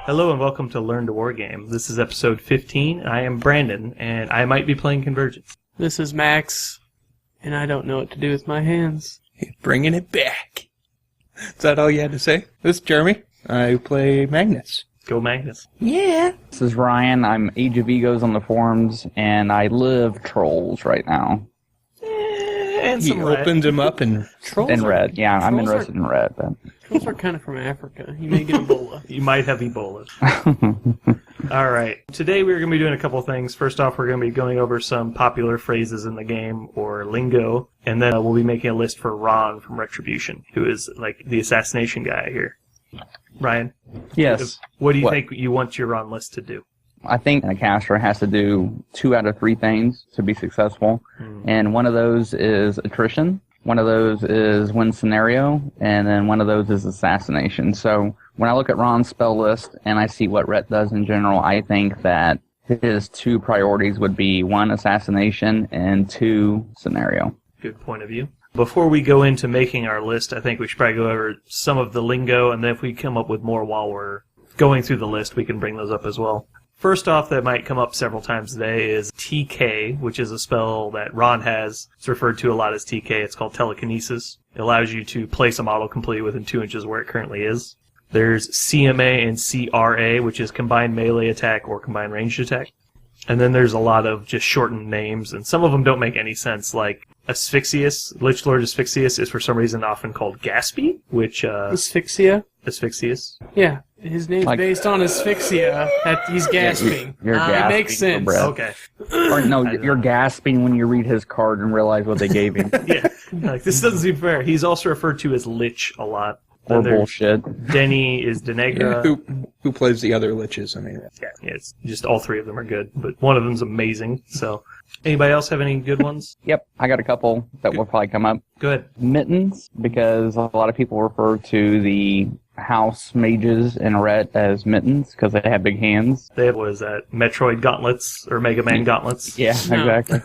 Hello and welcome to Learn to Wargame. This is episode 15. I am Brandon, and I might be playing Convergence. This is Max, and I don't know what to do with my hands. Bringing it back. Is that all you had to say? This is Jeremy. I play Magnus. Go Magnus. Yeah. This is Ryan. I'm Age of Egos on the forums, and I live trolls right now. And He some red. opened him up and... Trolls In are, red, yeah, I'm trolls interested in red. But... Trolls are kind of from Africa. You may get Ebola. You might have Ebola. All right. Today we're going to be doing a couple things. First off, we're going to be going over some popular phrases in the game, or lingo, and then we'll be making a list for Ron from Retribution, who is like the assassination guy here. Ryan? Yes. What do you think you want your Ron list to do? I think a caster has to do 2 out of 3 things to be successful, and one of those is attrition, one of those is win scenario, and then one of those is assassination. So when I look at Ron's spell list and I see what Rhett does in general, I think that his 2 priorities would be 1, assassination, and 2, scenario. Good point of view. Before we go into making our list, I think we should probably go over some of the lingo, and then if we come up with more while we're going through the list, we can bring those up as well. First off, that might come up several times today, is TK, which is a spell that Ron has. It's referred to a lot as TK. It's called telekinesis. It allows you to place a model completely within 2 inches where it currently is. There's CMA and CRA, which is combined melee attack or combined ranged attack. And then there's a lot of just shortened names, and some of them don't make any sense, like Asphyxius. Lich Lord Asphyxius is for some reason often called Gaspy, which... Asphyxia? Asphyxius? Yeah. His name's based on asphyxia. He's gasping. You're gasping It makes sense. for breath. Okay. Or no, you're gasping when you read his card and realize what they gave him. Yeah. Like, this doesn't seem fair. He's also referred to as Lich a lot. Or Then there's bullshit. Denny is Denegra. Yeah, who plays the other liches? I mean, Yeah, it's just all 3 of them are good, but one of them's amazing. So, anybody else have any good ones? Yep, I got a couple that will probably come up. Go ahead. Mittens, because a lot of people refer to the house mages in red as mittens because they have big hands. They have, what is that, Metroid gauntlets or Mega Man gauntlets? Yeah, No. exactly.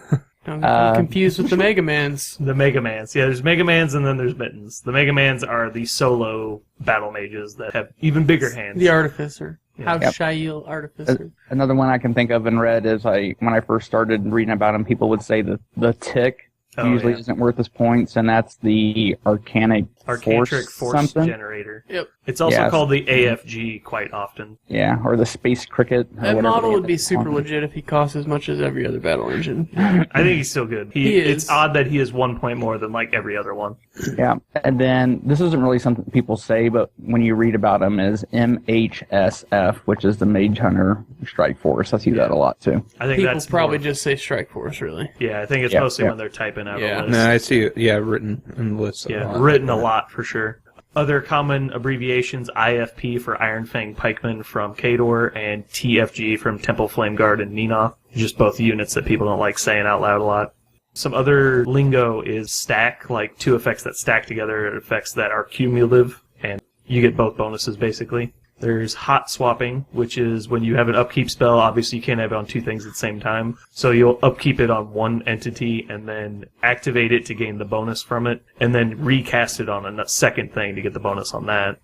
I'm confused with the Mega Mans. The Mega Mans. Yeah, there's Mega Mans and then there's Mittens. The Mega Mans are the solo battle mages that have even bigger hands. The Artificer. Yeah. House Yep. Shail Artificer. Another one I can think of in red is when I first started reading about them, people would say that the tick usually isn't worth his points, and that's the Arcanic Arcantric Force something. Generator. Yep. It's also Yes. called the AFG quite often. Yeah, or the Space Cricket. Or That whatever model they would be get super on. legit if he cost as much as every other battle engine. I think he's still good. He is. It's odd that he is 1 point more than like every other one. Yeah, and then this isn't really something people say, but when you read about them, is MHSF, which is the Mage Hunter Strike Force. I see that a lot too. I think People that's probably more- just say Strike Force, really. Yeah, I think it's Yeah, mostly yeah. when they're typing out Yeah. a list. no, I see it. Yeah, written in the list. Yeah, written a lot for sure. Other common abbreviations, IFP for Iron Fang Pikeman from Kador, and TFG from Temple Flame Guard and Ninoth. Just both units that people don't like saying out loud a lot. Some other lingo is stack, like 2 effects that stack together, effects that are cumulative, and you get both bonuses basically. There's hot swapping, which is when you have an upkeep spell. Obviously, you can't have it on 2 things at the same time. So you'll upkeep it on one entity and then activate it to gain the bonus from it, and then recast it on a second thing to get the bonus on that.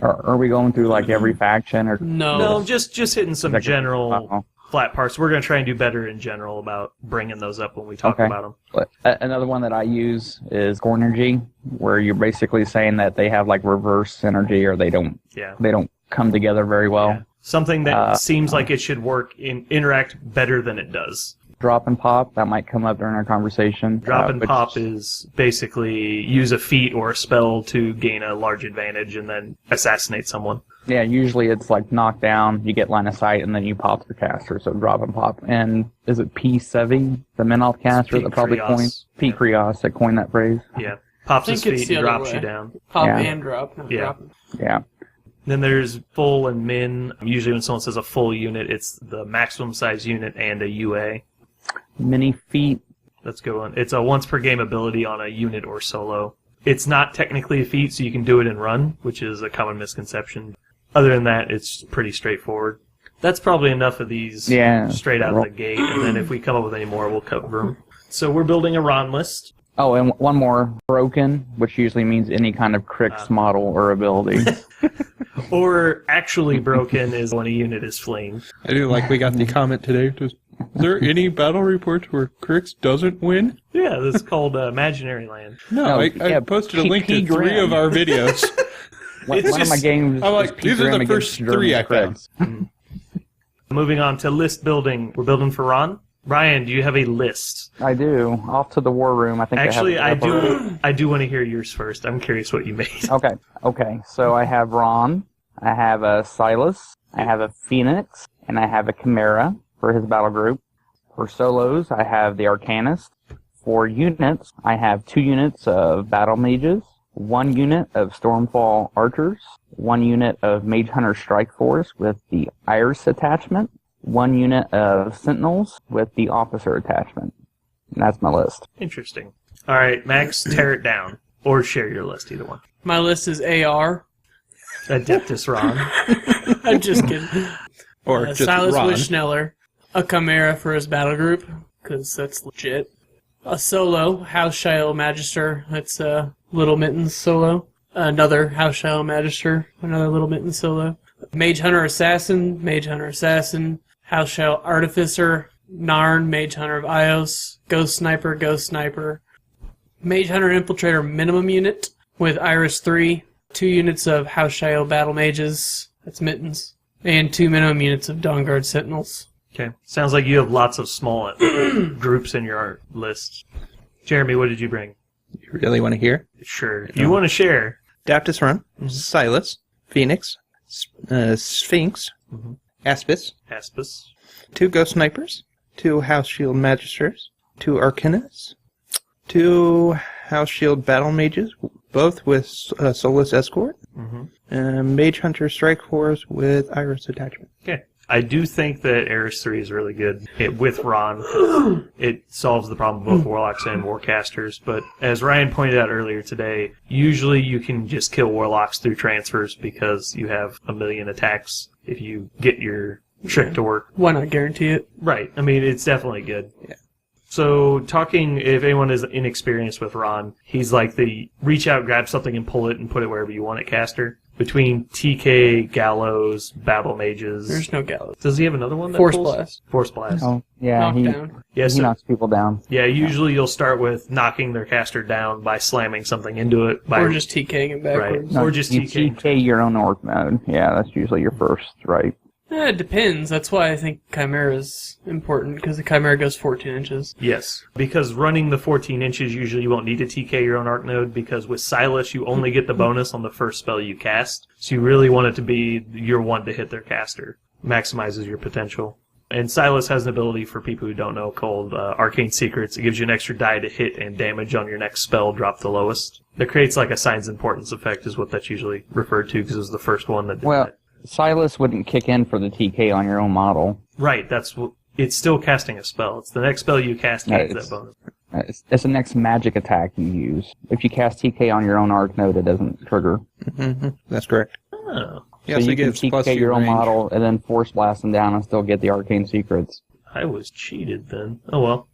Are we going through like every faction or? No, just hitting some general Uh-oh. flat parts. We're going to try and do better in general about bringing those up when we talk Okay. about them. But another one that I use is Gornergy, where you're basically saying that they have like reverse synergy, or they don't Yeah. come together very well. Yeah. Something that seems like it should work interact better than it does. Drop and pop, that might come up during our conversation. Drop and which- pop is basically use a feat or a spell to gain a large advantage and then assassinate someone. Yeah, usually it's like knock down, you get line of sight, and then you pop the caster, so drop and pop. And is it P7, the Minoth caster Pete that probably Krios. coined? Pete Krios that coined that phrase. Yeah. Pops I his think it's feet the and other drops way. you down. Pop Yeah. and drop, not Yeah. dropping. Yeah. Then there's full and min. Usually when someone says a full unit, it's the maximum size unit and a UA. Mini feet. Let's go on. It's a once per game ability on a unit or solo. It's not technically a feat, so you can do it and run, which is a common misconception. Other than that, it's pretty straightforward. That's probably enough of these straight out of the gate, and then if we come up with any more, we'll cover them. So we're building a Ron list. Oh, and one more, broken, which usually means any kind of Crix model or ability. Or actually broken is when a unit is fleeing. I do like we got the comment today. Is there any battle reports where Crix doesn't win? Yeah, that's called Imaginary Land. No, I posted a link to 3 of our videos. One of my games. I'm like, these are the first 3 I found. Moving on to list building. We're building for Ron. Ryan, do you have a list? I do. Off to the war room. I think Actually, I have I do want to hear yours first. I'm curious what you made. Okay. So I have Ron. I have a Silas. I have a Phoenix. And I have a Chimera for his battle group. For solos, I have the Arcanist. For units, I have 2 units of Battle Mages, 1 unit of Stormfall Archers, 1 unit of Mage Hunter Strike Force with the Iris attachment, 1 unit of Sentinels with the Officer attachment. And that's my list. Interesting. All right, Max, tear it down. Or share your list, either one. My list is AR. Adeptis Rahn. I'm just kidding. Or just Silas Ron. Wishneller. A Chimera for his battle group, because that's legit. A solo, House Shiloh Magister. That's Little Mittens solo. Another House Shiloh Magister. Another Little Mittens solo. Mage Hunter Assassin. Mage Hunter Assassin. House Shiloh Artificer. Narn. Mage Hunter of Ios. Ghost Sniper. Ghost Sniper. Mage Hunter Infiltrator minimum unit with Iris 3. 2 units of House Shiloh Battle Mages. That's Mittens. And 2 minimum units of Dawnguard Sentinels. Okay. Sounds like you have lots of small groups in your list. Jeremy, what did you bring? You really want to hear? Sure. You want to share? Adeptis Rahn, Silas, Phoenix, Sphinx, Aspis, 2 Ghost Snipers, 2 House Shield Magisters, 2 Arcanists, 2 House Shield Battle Mages, both with Soulless Escort, Mage Hunter Strike Force with Iris attachment. Okay. I do think that Eris 3 is really good with Ron. It solves the problem of both Warlocks and Warcasters. But as Ryan pointed out earlier today, usually you can just kill Warlocks through transfers because you have a million attacks if you get your trick to work. Why not guarantee it? Right. I mean, it's definitely good. Yeah. So, if anyone is inexperienced with Ron, he's like the reach out, grab something, and pull it and put it wherever you want it caster. Between TK, Gallows, Battle Mages. There's no Gallows. Does he have another one that Force pulls? Blast. Force Blast. Oh, yeah. Knockdown. Yeah, He knocks people down. Yeah, usually you'll start with knocking their caster down by slamming something into it. Or just TKing it backwards. Right. Or just you TK. TK your own orc mode. Yeah, that's usually your first, right? It depends. That's why I think Chimera is important, because the Chimera goes 14 inches. Yes, because running the 14 inches, usually you won't need to TK your own arc node, because with Silas, you only get the bonus on the first spell you cast. So you really want it to be your one to hit their caster. Maximizes your potential. And Silas has an ability, for people who don't know, called Arcane Secrets. It gives you an extra die to hit and damage on your next spell, drop the lowest. That creates like a Signs Importance effect, is what that's usually referred to, because it was the first one that did that. Silas wouldn't kick in for the TK on your own model. Right, it's still casting a spell. It's the next spell you cast gets that bonus. It's the next magic attack you use. If you cast TK on your own arc node, it doesn't trigger. That's correct. Oh. Yeah, so you can TK your own model and then force blast them down and still get the arcane secrets. I was cheated then. Oh well.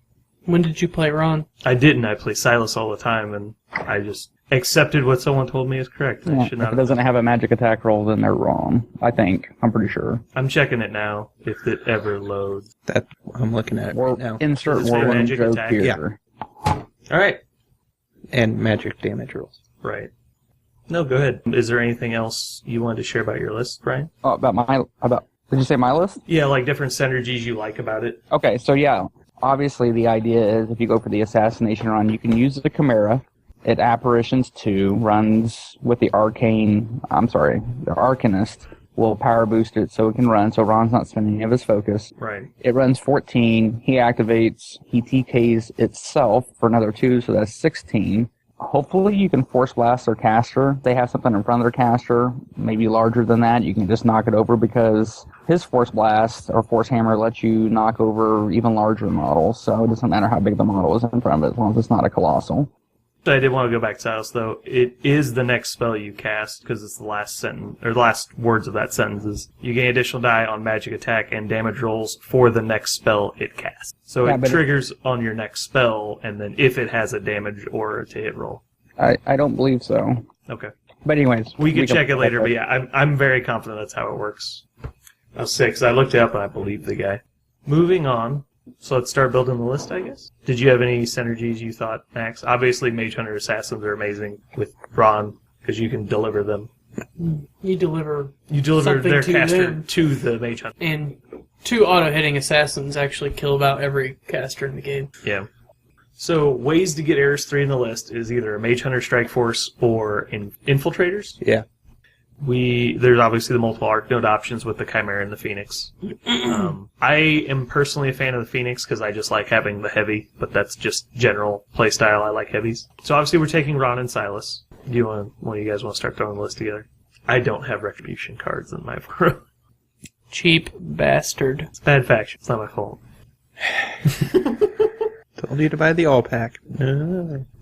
When did you play Ron? I didn't. I play Silas all the time, and I just accepted what someone told me is correct. Yeah, if it doesn't have a magic attack roll, then they're wrong. I think. I'm pretty sure. I'm checking it now, if it ever loads. That I'm looking at it right now. Insert Does it say war room magic joke attack? here. Yeah. Alright. And magic damage rolls. Right. No, go ahead. Is there anything else you wanted to share about your list, Brian? Oh, did you say my list? Yeah, like different synergies you like about it. Okay, so yeah. Obviously, the idea is if you go for the assassination run, you can use the Chimera. It apparitions 2, runs with the the Arcanist will power boost it so it can run, so Ron's not spending any of his focus. Right. It runs 14, he activates, he TKs itself for another 2, so that's 16. Hopefully you can force blast their caster. They have something in front of their caster, maybe larger than that. You can just knock it over because his force blast or force hammer lets you knock over even larger models. So it doesn't matter how big the model is in front of it as long as it's not a colossal. I did want to go back to Silas, though. It is the next spell you cast, because it's the last sentence, or the last words of that sentence is, you gain additional die on magic attack and damage rolls for the next spell it casts. So it triggers on your next spell, and then if it has a damage or to hit roll. I don't believe so. Okay. But anyways. We can check it later, but yeah, I'm very confident that's how it works. I was 6. I looked it up and I believe the guy. Moving on. So let's start building the list, I guess. Did you have any synergies you thought, Max? Obviously, Mage Hunter Assassins are amazing with Rahn, because you can deliver them. You deliver their to caster them. to the Mage Hunter. And 2 auto-hitting assassins actually kill about every caster in the game. Yeah. So ways to get Eris 3 in the list is either a Mage Hunter Strike Force or Infiltrators. Yeah. There's obviously the multiple arc node options with the Chimera and the Phoenix. I am personally a fan of the Phoenix because I just like having the heavy, but that's just general playstyle. I like heavies. So obviously we're taking Ron and Silas. Do you one of you guys want to start throwing the list together? I don't have Retribution cards in my room. Cheap bastard. It's bad faction. It's not my fault. Told you to buy the all pack.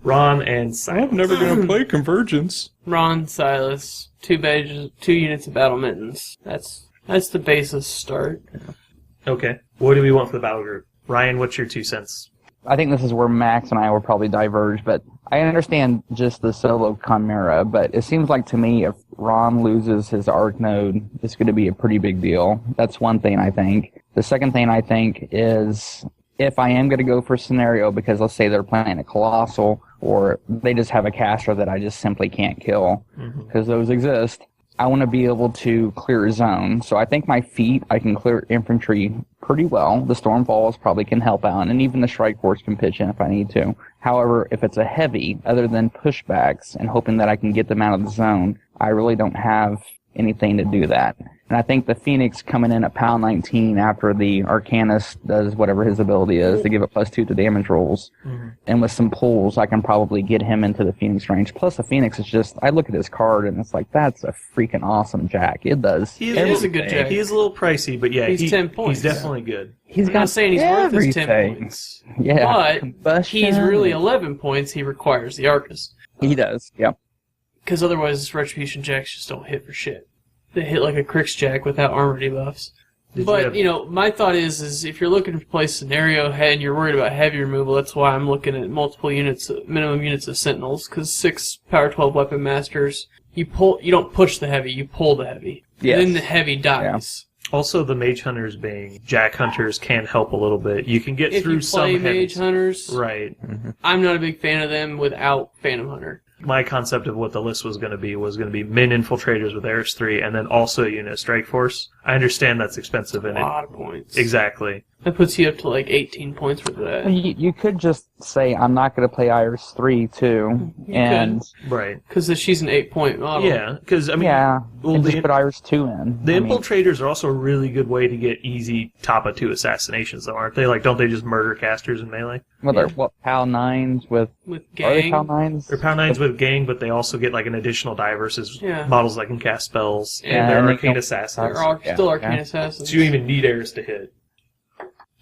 Ron and Silas. I'm never going to play Convergence. Ron, Silas, 2 units of battle mittens. That's the basis start. Okay. What do we want for the battle group? Ryan, what's your 2 cents? I think this is where Max and I will probably diverge, but I understand just the solo Chimera, but it seems like to me if Ron loses his arc node, it's going to be a pretty big deal. That's one thing I think. The second thing I think is if I am going to go for a scenario, because let's say they're playing a Colossal, or they just have a caster that I just simply can't kill, because those exist, I want to be able to clear a zone. So I think my feet, I can clear infantry pretty well. The Stormfalls probably can help out, and even the Strike Force can pitch in if I need to. However, if it's a heavy, other than pushbacks and hoping that I can get them out of the zone, I really don't have anything to do that. And I think the Phoenix coming in at pound 19 after the Arcanist does whatever his ability is to give it +2 to damage rolls. And with some pulls, I can probably get him into the Phoenix range. Plus, the Phoenix is just, I look at his card and it's like, that's a freaking awesome jack. It does. He is a good jack. He is a little pricey, but yeah, he's 10 points. He's definitely good. I'm not saying he's worth his 10 points. Yeah. But he's really 11 points. He requires the Arcus. He does, yep. Because otherwise, Retribution Jacks just don't hit for shit. They hit like a Crix Jack without armor debuffs. But, my thought is if you're looking to play scenario head and you're worried about heavy removal, that's why I'm looking at multiple units, minimum units of Sentinels, because 6 Power 12 Weapon Masters, you don't push the heavy, you pull the heavy. Yes. Then the heavy dies. Yeah. Also, the Mage Hunters being Jack Hunters can help a little bit. You can get through some If you play heavies. Mage Hunters, right. I'm not a big fan of them without Phantom Hunter. My concept of what the list was going to be Min Infiltrators with Eris 3, and then also a unit of Strike Force. I understand that's expensive in it. A lot of points. Exactly. That puts you up to like 18 points worth of that. You could just say, I'm not going to play Iris 3, too. Right. Because she's an 8-point model. Yeah, because, and just put Iris 2 in. The Infiltrators are also a really good way to get easy top-of-2 assassinations, though, aren't they? Like, don't they just murder casters in melee? Well, they're, PAL 9s with Gang? Are they PAL 9s? They're PAL 9s with Gang, but they also get, like, an additional die versus models that can cast spells. Yeah, and they're Arcane Assassins. They're still Arcane Assassins. So you don't even need Eris to hit.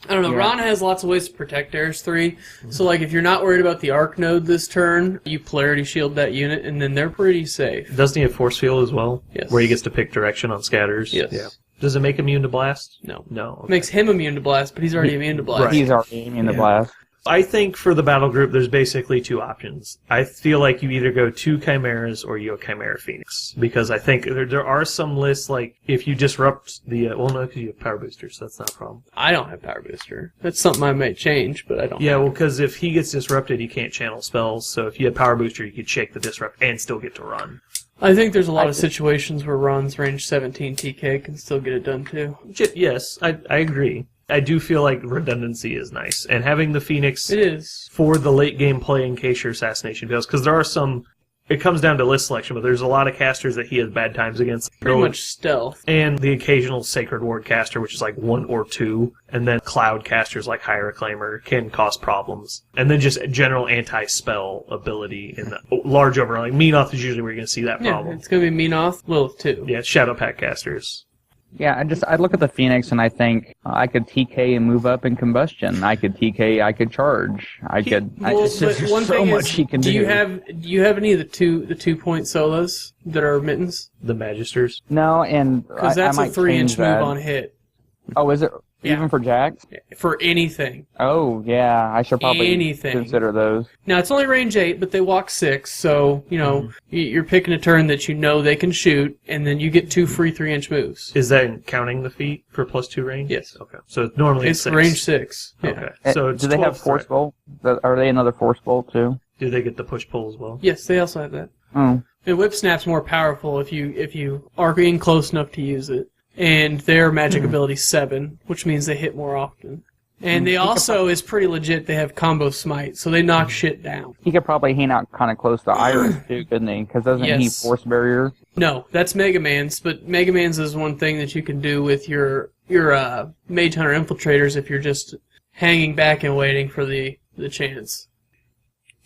I don't know. Yeah. Ron has lots of ways to protect Eris 3. So, like, if you're not worried about the Arc node this turn, you Polarity Shield that unit, and then they're pretty safe. Doesn't he have Force Field as well? Yes. Where he gets to pick direction on scatters? Yes. Yeah. Does it make him immune to blast? No. No. Okay. Makes him immune to blast, but he's already immune to blast. Right. He's already immune to blast. I think for the battle group, there's basically 2 options. I feel like you either go 2 Chimeras or you go Chimera Phoenix. Because I think there are some lists, like, if you disrupt the... well, no, because you have Power Boosters, so that's not a problem. I don't have Power Booster. That's something I might change, but I don't. Yeah, well, because if he gets disrupted, he can't channel spells. So if you have Power Booster, you could shake the disrupt and still get to run. I think there's a lot of situations where Ron's range 17 TK can still get it done, too. Yes, I agree. I do feel like redundancy is nice, and having the Phoenix it is for the late game play in case your assassination fails, because there are some. It comes down to list selection, but there's a lot of casters that he has bad times against. Pretty much stealth. And the occasional Sacred Ward caster, which is like 1 or 2, and then Cloud casters like High Reclaimer can cause problems. And then just general anti-spell ability in the large overrun. Like Menoth is usually where you're going to see that problem. Yeah, it's going to be Menoth, Lilith too. Yeah, Shadow Pact casters. Yeah, I look at the Phoenix and I think I could TK and move up in combustion. I could TK, I could charge. It's just one so thing much is, he can do. Do you have any of the 2-point solos that are mittens? The Magisters. No, and Because that's I a might 3-inch change move that. on hit. Oh, is it? Yeah. Even for jacks? For anything. Oh, yeah. I should probably Anything. consider those. Now, it's only range 8, but they walk 6, so, you're picking a turn that you know they can shoot, and then you get 2 free 3-inch moves. Is that counting the feet for +2 range? Yes. Okay. So normally It's 6. range 6. Yeah. Okay. So it's do they 12 have force threat. bolt? Are they another force bolt, too? Do they get the push-pull as well? Yes, they also have that. Oh. And Whip Snap's more powerful if you are in close enough to use it. And their magic ability 7, which means they hit more often. And they also is pretty legit. They have combo smite, so they knock shit down. He could probably hang out kind of close to Iris, too, couldn't he? Because doesn't he Yes. force barrier? No, that's Mega Man's, but Mega Man's is one thing that you can do with your Mage Hunter Infiltrators if you're just hanging back and waiting for the chance.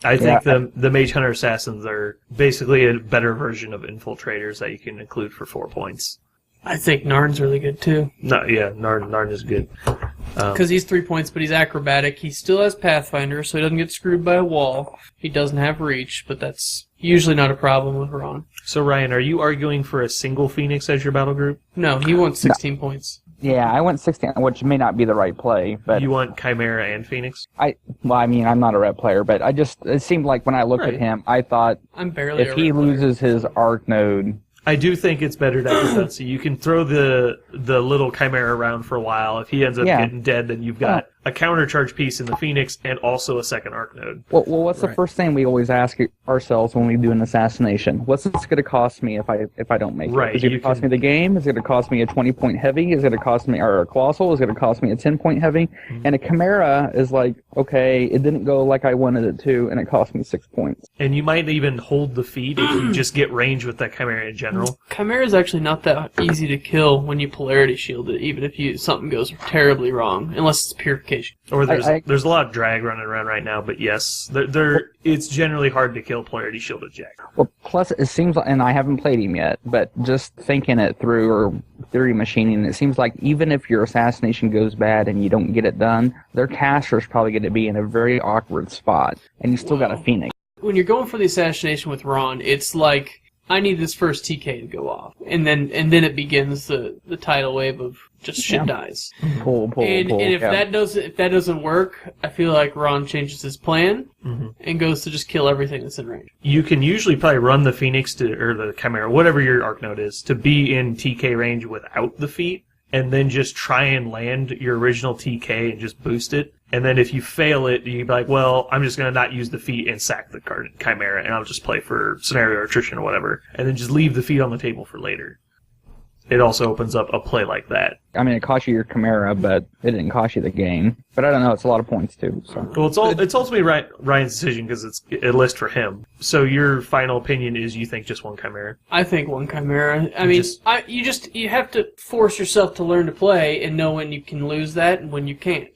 I think the Mage Hunter Assassins are basically a better version of Infiltrators that you can include for 4 points. I think Narn's really good too. No, yeah, Narn is good. Because he's 3 points, but he's acrobatic. He still has Pathfinder, so he doesn't get screwed by a wall. He doesn't have reach, but that's usually not a problem with Ron. So, Ryan, are you arguing for a single Phoenix as your battle group? No, he wants 16 points. Yeah, I went 16, which may not be the right play, but You want Chimera and Phoenix? I'm not a red player, but it seemed like when I looked Right. at him, I thought I'm barely if a he red player. loses his arc node, I do think it's better to have defense. You can throw the little Chimera around for a while. If he ends up getting dead, then you've got a countercharge piece in the Phoenix and also a second arc node. well, what's the first thing we always ask ourselves when we do an assassination? What's this going to cost me if I don't make Right, it? Is it going to cost me the game? Is it going to cost me a 20-point heavy? Is it going to cost me or a colossal? Is it going to cost me a 10-point heavy? Mm-hmm. And a Chimera is like, okay, it didn't go like I wanted it to, and it cost me 6 points. And you might even hold the feed if you just get range with that Chimera in general. Chimera's actually not that easy to kill when you polarity shield it, even if something goes terribly wrong, unless it's purification. Or there's a lot of drag running around right now, but yes, it's generally hard to kill polarity shielded Jack. Well, plus it seems like, and I haven't played him yet, but just thinking it through or theory machining, it seems like even if your assassination goes bad and you don't get it done, their caster's probably going to be in a very awkward spot, and you still got a Phoenix. When you're going for the assassination with Ron, it's like, I need this first TK to go off, and then it begins the tidal wave of just shit dies. Pull. And if that doesn't work, I feel like Ron changes his plan and goes to just kill everything that's in range. You can usually probably run the Phoenix or the Chimera, whatever your arc node is, to be in TK range without the feat, and then just try and land your original TK and just boost it. And then if you fail it, you'd be like, well, I'm just going to not use the feat and sack the card Chimera, and I'll just play for scenario or attrition or whatever, and then just leave the feat on the table for later. It also opens up a play like that. I mean, it cost you your Chimera, but it didn't cost you the game. But I don't know, it's a lot of points, too. So. Well, it's ultimately Ryan's decision because it's a list for him. So your final opinion is you think just one Chimera? I think one Chimera. I mean, you have to force yourself to learn to play and know when you can lose that and when you can't.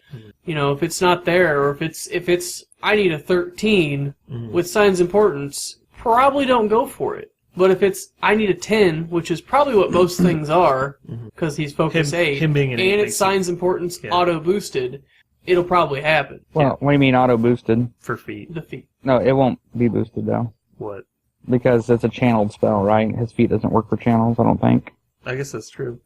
You know, if it's not there, or if it's I need a 13 with signs importance, probably don't go for it. But if it's I need a 10, which is probably what most things are, because he's focus 8, him being an 8 and it's signs importance auto boosted, it'll probably happen. Well, what do you mean auto boosted? For feet. The feat. No, it won't be boosted, though. What? Because it's a channeled spell, right? His feat doesn't work for channels, I don't think. I guess that's true.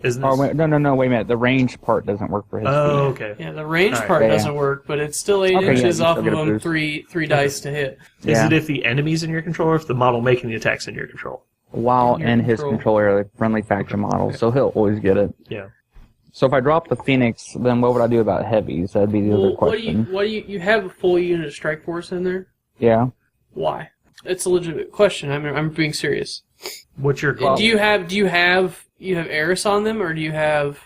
Isn't Oh, this... wait, no, wait a minute. The range part doesn't work for his Oh, feat. okay. Yeah, the range All right. part Yeah. doesn't work, but it's still 8 Okay, yeah, inches you off still of get a him, boost. three dice to hit. Is it if the enemy's in your control or if the model making the attack's in your control? While In your in his control. control area, the friendly faction model, so he'll always get it. Yeah. So if I drop the Phoenix, then what would I do about heavies? That'd be the other Well, question. what do you have a full unit of strike force in there? Yeah. Why? It's a legitimate question. I'm being serious. What's your goal? Do you have Eris on them, or do you have?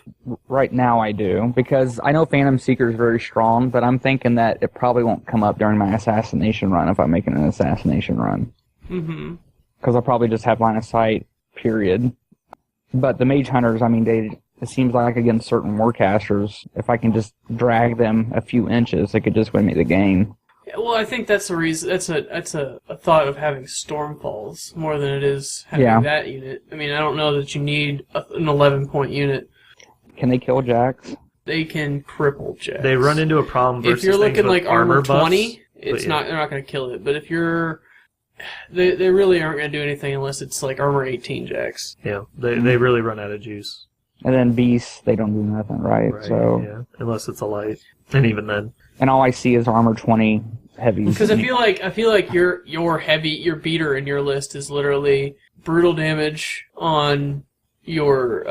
Right now I do, because I know Phantom Seeker is very strong, but I'm thinking that it probably won't come up during my assassination run if I'm making an assassination run. Mm-hmm. Because I'll probably just have line of sight, period. But the Mage Hunters, I mean, it seems like against certain Warcasters, if I can just drag them a few inches, they could just win me the game. Yeah, well, I think that's the reason. That's a thought of having Stormfalls more than it is having that unit. I mean, I don't know that you need an 11-point unit. Can they kill jacks? They can cripple jacks. They run into a problem versus if you're looking like armor 20, buffs, it's not. They're not going to kill it. But if you're, they really aren't going to do anything unless it's like armor 18 jacks. Yeah, they really run out of juice. And then beasts, they don't do nothing, right? So yeah, unless it's a light, and even then. And all I see is armor 20 heavies. Because I feel like your beater in your list is literally brutal damage on your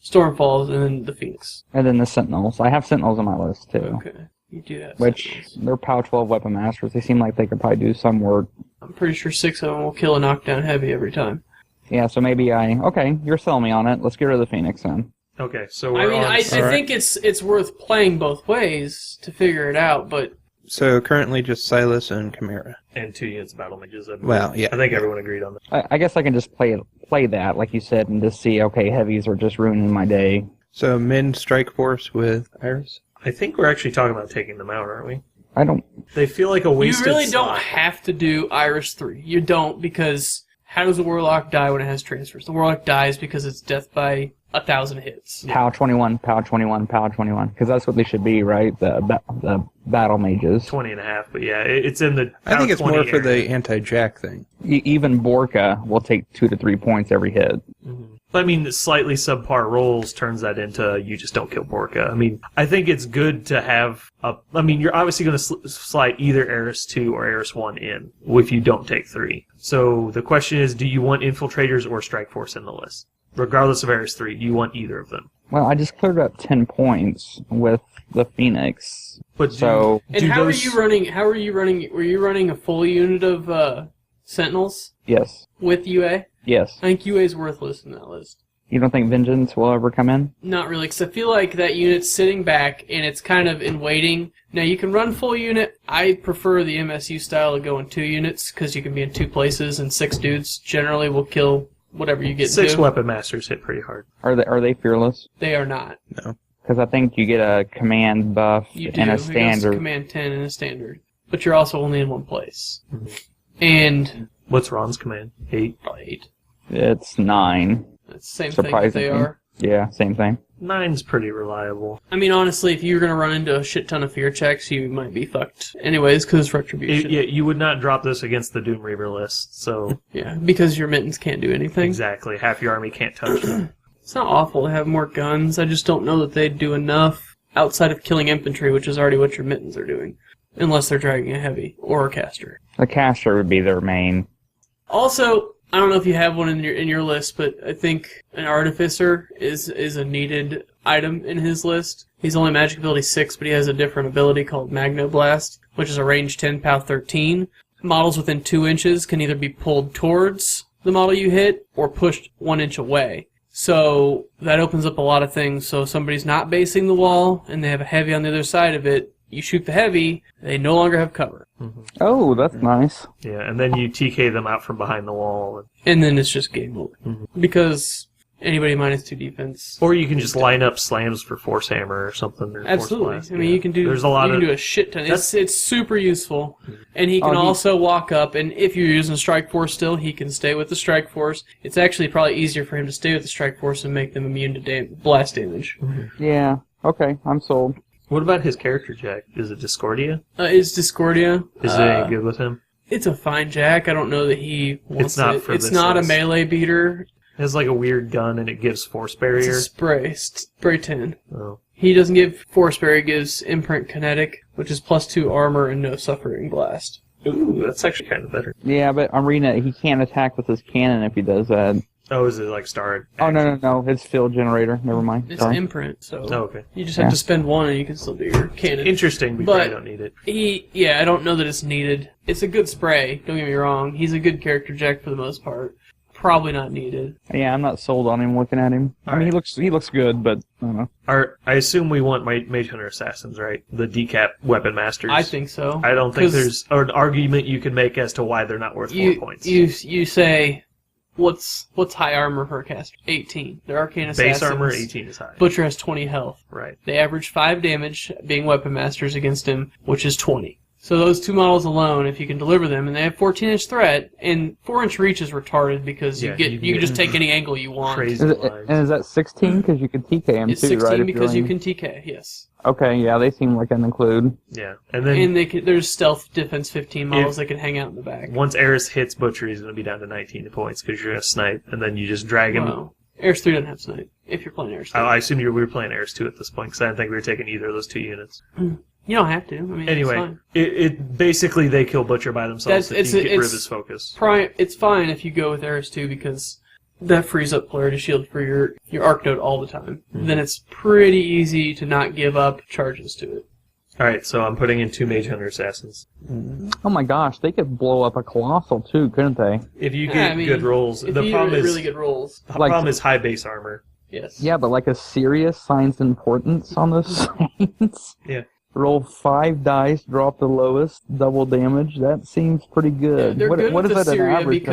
Stormfalls and then the Phoenix. And then the Sentinels. I have Sentinels on my list too. Okay, you do have Which Sentinels. they're POW 12 weapon masters. They seem like they could probably do some work. I'm pretty sure 6 of them will kill a knockdown heavy every time. Yeah, so maybe okay, you're selling me on it. Let's get rid of the Phoenix then. Okay, so I think it's worth playing both ways to figure it out, but So currently just Silas and Chimera. and 2 units of battle mages. Well, yeah. I think everyone agreed on that. I guess I can just play that, like you said, and just see, okay, heavies are just ruining my day. So Min strike force with Iris? I think we're actually talking about taking them out, aren't we? I don't... They feel like a wasted you really don't slot. have to do Iris 3. You don't, because how does the Warlock die when it has transfers? The Warlock dies because it's death by 1,000 hits. POW 21, POW 21, POW 21. Because that's what they should be, right? The battle mages. 20 and a half, but yeah, it's in the I think it's more 20 for area. the anti-jack thing. Even Borka will take 2 to 3 points every hit. I mean, slightly subpar rolls turns that into you just don't kill Borka. I mean, I think it's good to have you're obviously going to slide either Eris 2 or Eris 1 in if you don't take 3. So the question is, do you want Infiltrators or Strike Force in the list? Regardless of Eris 3, do you want either of them? Well, I just cleared up 10 points with the Phoenix. But So... And how are you running? Were you running a full unit of Sentinels Yes. with UA? Yes. I think UA is worthless in that list. You don't think Vengeance will ever come in? Not really, because I feel like that unit's sitting back and it's kind of in waiting. Now, you can run full unit. I prefer the MSU style to go in 2 units, because you can be in 2 places, and 6 dudes generally will kill whatever you get 6 to. weapon masters hit pretty hard. Are they fearless? They are not. No. Because I think you get a command buff You do. and a It goes to standard. command 10 and a standard. But you're also only in 1 place. And... What's Ron's command? 8? Probably 8. It's 9. That's the same thing that they Surprisingly. are. Yeah, same thing. 9's pretty reliable. I mean, honestly, if you're going to run into a shit ton of fear checks, you might be fucked. Anyways, because it's Retribution. Yeah, you would not drop this against the Doom Reaver list, so... Yeah, because your mittens can't do anything. Exactly. Half your army can't touch them. It's not awful to have more guns. I just don't know that they'd do enough outside of killing infantry, which is already what your mittens are doing. Unless they're dragging a heavy or a caster. The caster would be their main. Also, I don't know if you have one in your list, but I think an Artificer is a needed item in his list. He's only magic ability 6, but he has a different ability called Magnoblast, which is a range 10, POW 13. Models within 2 inches can either be pulled towards the model you hit or pushed 1 inch away. So that opens up a lot of things. So if somebody's not basing the wall and they have a heavy on the other side of it, you shoot the heavy, they no longer have cover. Oh, that's nice. Yeah, and then you TK them out from behind the wall. And then it's just game over. Because anybody -2 defense. Or you can just line up slams for Force Hammer or something. Or Absolutely. Force Blast. I mean, Yeah. you can do. There's a lot you can of do a shit ton. that's- It's super useful, and he can also walk up. And if you're using Strike Force still, he can stay with the Strike Force. It's actually probably easier for him to stay with the Strike Force and make them immune to blast damage. Yeah. Okay, I'm sold. What about his character jack? Is it Discordia? Is Discordia? Is it any good with him? It's a fine jack. I don't know that he wants It's not it. for It's this not list. a melee beater. It has like a weird gun and it gives Force It's Barrier. a spray 10. Oh. He doesn't give Force Barrier. He gives Imprint Kinetic, which is +2 armor and no Suffering Blast. Ooh, that's actually kind of better. Yeah, but Arena, he can't attack with his cannon if he does that. Oh, is it like Star? Oh, no. It's field generator. Never mind. It's Sorry. Imprint, so Oh, okay. you just have to spend 1 and you can still do your cannon. Interesting, but But- I don't need it. I don't know that it's needed. It's a good spray, don't get me wrong. He's a good character jack for the most part. Probably not needed. Yeah, I'm not sold on him looking at him. I mean, he looks good, but I don't know. I assume we want Mage Hunter Assassins, right? The decap weapon masters. I think so. I don't think 'Cause there's an argument you can make as to why they're not worth 4 points. You say, what's high armor for a caster? 18. They're arcane assassins. Base armor 18 is high. Butcher has 20 health. Right. They average 5 damage being weapon masters against him, which is 20. So those 2 models alone, if you can deliver them, and they have 14-inch threat, and 4-inch reach is retarded because you can just take any angle you want. Crazy lines. And is that 16? Because you can TK them It's too, 16 right? because you can TK, yes. Okay, yeah, they seem like an include. Yeah, and then There's stealth defense 15 models that can hang out in the back. once Eris hits Butcher, he's going to be down to 19 points because you're going to snipe, and then you just drag him. Wow. Eris 3 doesn't have snipe, if you're playing Eris 3. I assume we were playing Eris 2 at this point because I didn't think we were taking either of those 2 units. You don't have to. I mean, Anyway, it's fine. it basically they kill Butcher by themselves if you get rid of his focus. It's fine if you go with Eris 2 because that frees up polarity shield for your arc node all the time. Then it's pretty easy to not give up charges to it. Alright, so I'm putting in 2 Mage Hunter Assassins. Oh my gosh, they could blow up a Colossal too, couldn't they? If you get good rolls. If The you problem get is really good rolls. the problem is high base armor. Yes. Yeah, but like a serious Signs Importance on those Signs. Yeah. Roll 5 dice, drop the lowest, double damage. That seems pretty good. They're good what with is that an Assyria average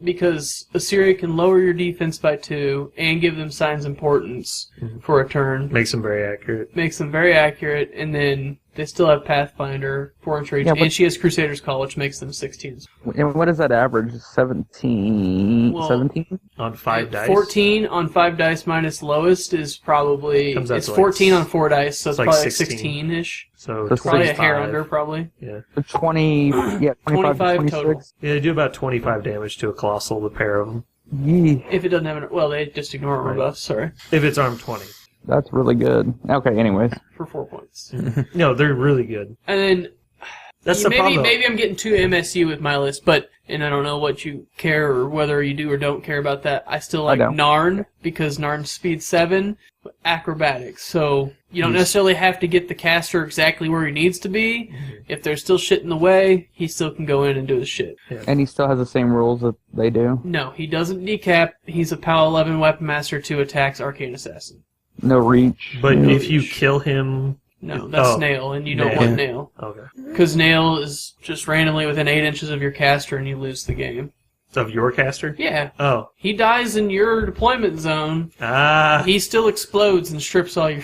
because Assyria can lower your defense by 2 and give them Signs Importance for a turn. Makes them very accurate. Makes them very accurate, and then they still have Pathfinder, 4-inch reach, Yeah, but- and she has Crusader's Call, which makes them 16s. And what is that average? 17? Well, 17? On 5 dice. 14 on 5 dice minus lowest is probably... Comes out It's to 14 on 4 dice, so it's like probably like 16. 16-ish. So That's Probably a 25. hair under, probably. Yeah. 20, yeah, 25 25 to total. 26. Yeah, they do about 25 damage to a Colossal, the pair of them. Yee, If it doesn't have an... Well, they just ignore armor Right. buffs, sorry, If it's armed 20. that's really good. Okay, anyways. for 4 points. No, they're really good. And then... That's the problem. Maybe I'm getting too MSU with my list, but and I don't know what you care or whether you do or don't care about that. I still like don't. Narn because Narn's speed 7, but acrobatics. So you don't necessarily have to get the caster exactly where he needs to be. If there's still shit in the way, he still can go in and do his shit. And he still has the same rules that they do. No, he doesn't decap. He's a POW 11 Weapon Master 2 attacks Arcane Assassin. No reach. But no if you reach. kill him... No, that's Oh. Nail, and you don't Nail. want Nail. Okay. Because Nail is just randomly within 8 inches of your caster and you lose the game. Of your caster? Yeah. Oh. He dies in your deployment zone. Ah. He still explodes and strips all your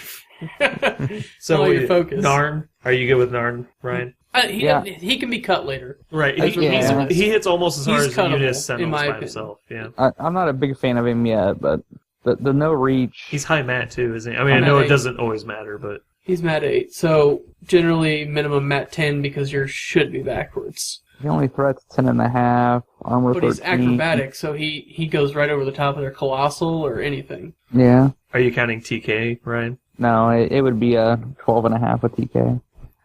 So all your focus. Narn? Are you good with Narn, Ryan? He can be cut later. Right. Yeah. He hits almost as hard He's as the cuttable, unit in Sentinels my by opinion. himself. Yeah. I'm not a big fan of him yet, but the no reach. He's high mat too, isn't he? I mean, I Mat know it 8. doesn't always matter, but He's Mat 8, so generally minimum Mat 10 because yours should be backwards. The only threat's 10.5, armor But 13. he's acrobatic, so he goes right over the top of their Colossal or anything. Yeah. are you counting TK, Ryan? No, it would be a 12.5 with TK.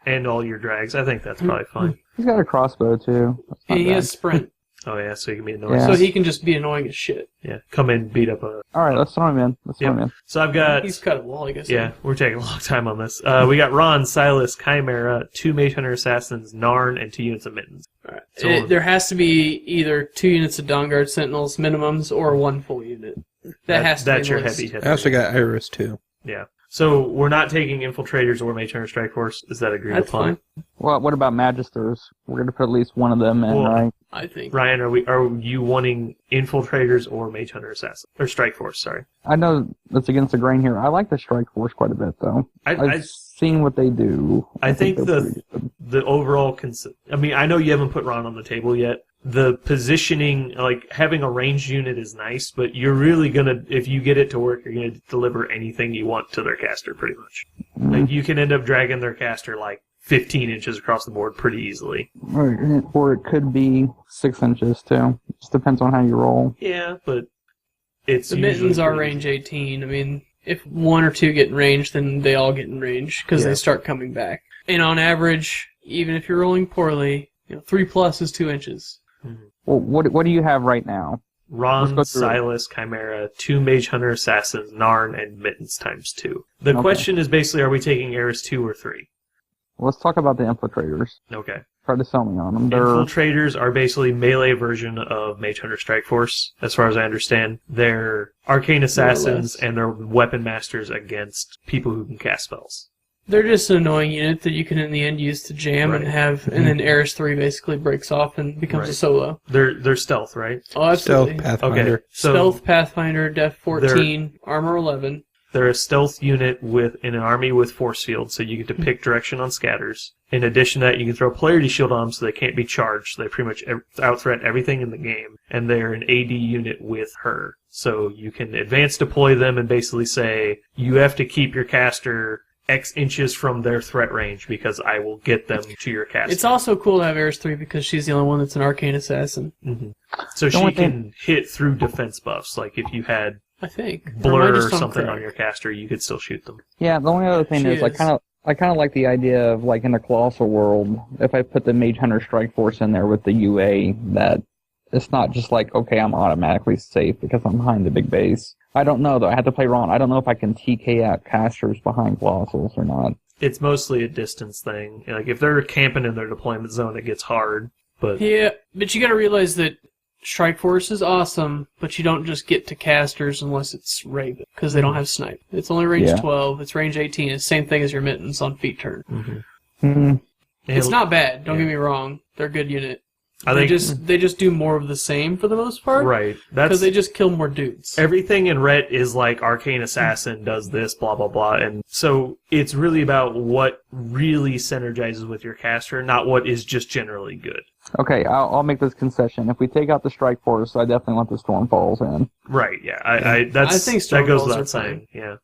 And all your drags? I think that's probably fine. He's got a crossbow too. That's not And he bad. has Sprint, Oh yeah, so you can be annoying. Yeah. so he can just be annoying as shit. Yeah. Come in, beat up a... All right, let's throw him in. Let's throw him in. So I've got... He's cuttable, I guess. Yeah, we're taking a long time on this. We got Ron, Silas, Chimera, 2 Mage Hunter Assassins, Narn, and 2 units of Mittens. Alright. So- There has to be either 2 units of Dawnguard Sentinels minimums or 1 full unit. That has to That's be your in the list. heavy hitter. I also got Iris too. Yeah. So we're not taking Infiltrators or Mage Hunter Strike Force. Is that agreed That's upon? fine, Well, what about Magisters? We're going to put at least one of them in, Well, right? I think. Ryan, are you wanting Infiltrators or Mage Hunter Assassin or Strike Force? Sorry. I know that's against the grain here. I like the Strike Force quite a bit, though. I I've seen what they do. I think they're pretty good. the overall I mean, I know you haven't put Ron on the table yet. The positioning, like having a ranged unit is nice, but you're really gonna, if you get it to work, you're gonna deliver anything you want to their caster pretty much. Like you can end up dragging their caster like 15 inches across the board pretty easily. Or it could be 6 inches, too. It just depends on how you roll. Yeah, but it's The usually Mittens are pretty range 18. I mean, if 1 or 2 get in range, then they all get in range because Yeah. they start coming back. And on average, even if you're rolling poorly, 3+ is 2 inches. Well, what do you have right now? Let's Ron, go through it. Silas, Chimera, 2 Mage Hunter Assassins, Narn, and Mittens times 2. The Okay. question is basically, are we taking Eris 2 or 3? Let's talk about the Infiltrators. Okay. Try to sell me on them. They're Infiltrators are basically melee version of Mage Hunter Strike Force, as far as I understand. They're arcane assassins less. and they're weapon masters against people who can cast spells. They're just an annoying unit that you can in the end use to jam Right. and have, and then Eris 3 basically breaks off and becomes a Right. solo. They're stealth, right? Oh, absolutely. Stealth Pathfinder. Okay. So Stealth, Pathfinder, Def 14, Armor 11. They're a stealth unit in an army with force field, so you get to pick direction on scatters. In addition to that, you can throw polarity shield on them so they can't be charged. They pretty much out-threat everything in the game. And they're an AD unit with her. So you can advance deploy them and basically say, you have to keep your caster X inches from their threat range because I will get them to your caster. It's also cool to have Eris 3 because she's the only one that's an arcane assassin. Mm-hmm. So she can hit through defense buffs. Like if you had I think blur or something on your caster, you could still shoot them. Yeah, the only other thing is I kind of like the idea of like in a colossal world, if I put the Mage Hunter Strike Force in there with the UA, that it's not just like, okay, I'm automatically safe because I'm behind the big base. I don't know though. I have to play wrong. I don't know if I can TK out casters behind colossals or not. It's mostly a distance thing. Like if they're camping in their deployment zone, it gets hard. But yeah, but you got to realize that Strike Force is awesome, but you don't just get to casters unless it's Raven, because they don't have snipe. It's only range 12, it's range 18, it's the same thing as your mittens on feet turn. Mm-hmm. Mm-hmm. It's not bad, don't get me wrong. They're a good unit. They just do more of the same for the most part. Right. Because they just kill more dudes. Everything in Ret is like Arcane Assassin does this, blah, blah, blah. And so it's really about what really synergizes with your caster, not what is just generally good. Okay, I'll make this concession. If we take out the Strike Force, I definitely want the Stormfalls in. Right, yeah. I think that goes Stormfalls without are saying. Yeah.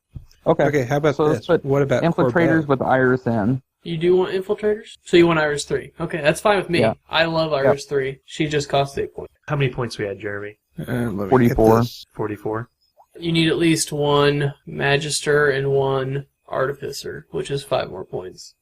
Okay, how about this? What about Infiltrators with Iris in? You do want Infiltrators? So you want Iris 3. Okay, that's fine with me. Yeah. I love Iris 3. She just costs 8 points. How many points we had, Jeremy? 44. 44. You need at least one Magister and one Artificer, which is 5 more points.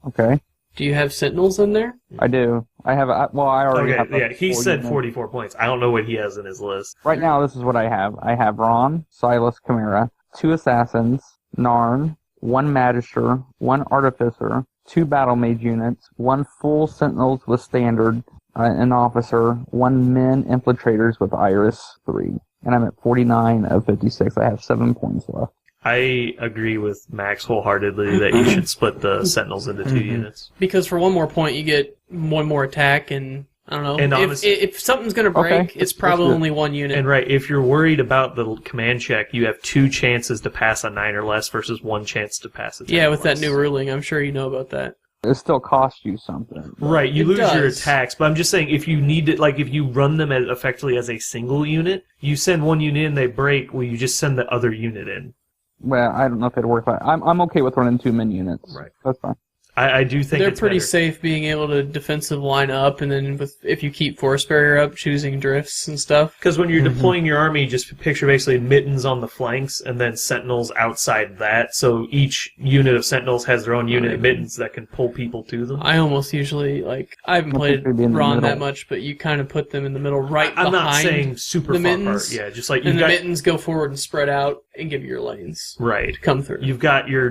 Okay. Do you have Sentinels in there? I do. I already have... Okay, yeah, he said 44 points. I don't know what he has in his list. Right now, this is what I have. I have Rahn, Silas, Chimera, 2 Assassins, Narn, 1 Magister, 1 Artificer, 2 Battle Mage units, 1 full Sentinels with Standard, an Officer, 1 Men Infiltrators with Iris 3. And I'm at 49 of 56. I have 7 points left. I agree with Max wholeheartedly that you should split the Sentinels into 2 units. Because for 1 more point, you get 1 more attack, and I don't know. And if something's going to break, it's probably only 1 unit. And right, if you're worried about the command check, you have 2 chances to pass a 9 or less versus 1 chance to pass a 10 yeah, or with less. that new ruling, I'm sure you know about that. It still costs you something. Right, you lose does. your attacks, but I'm just saying if you need it, like if you run them effectively as a single unit, you send 1 unit in, they break, well, you just send the other unit in. Well, I don't know if it'd work. I'm okay with running 2 men units. Right. That's fine. I do think they're it's pretty better. safe being able to defensive line up, and then if you keep Force Barrier up, choosing drifts and stuff. Because when you're deploying your army, just picture basically mittens on the flanks and then sentinels outside that. So each unit of sentinels has their own unit of mittens that can pull people to them. I almost usually, I haven't played Ron that much, but you kind of put them in the middle I'm not saying super the far mittens. apart. Yeah, just like And the mittens go forward and spread out and give you your lanes. Right. To come through. You've got your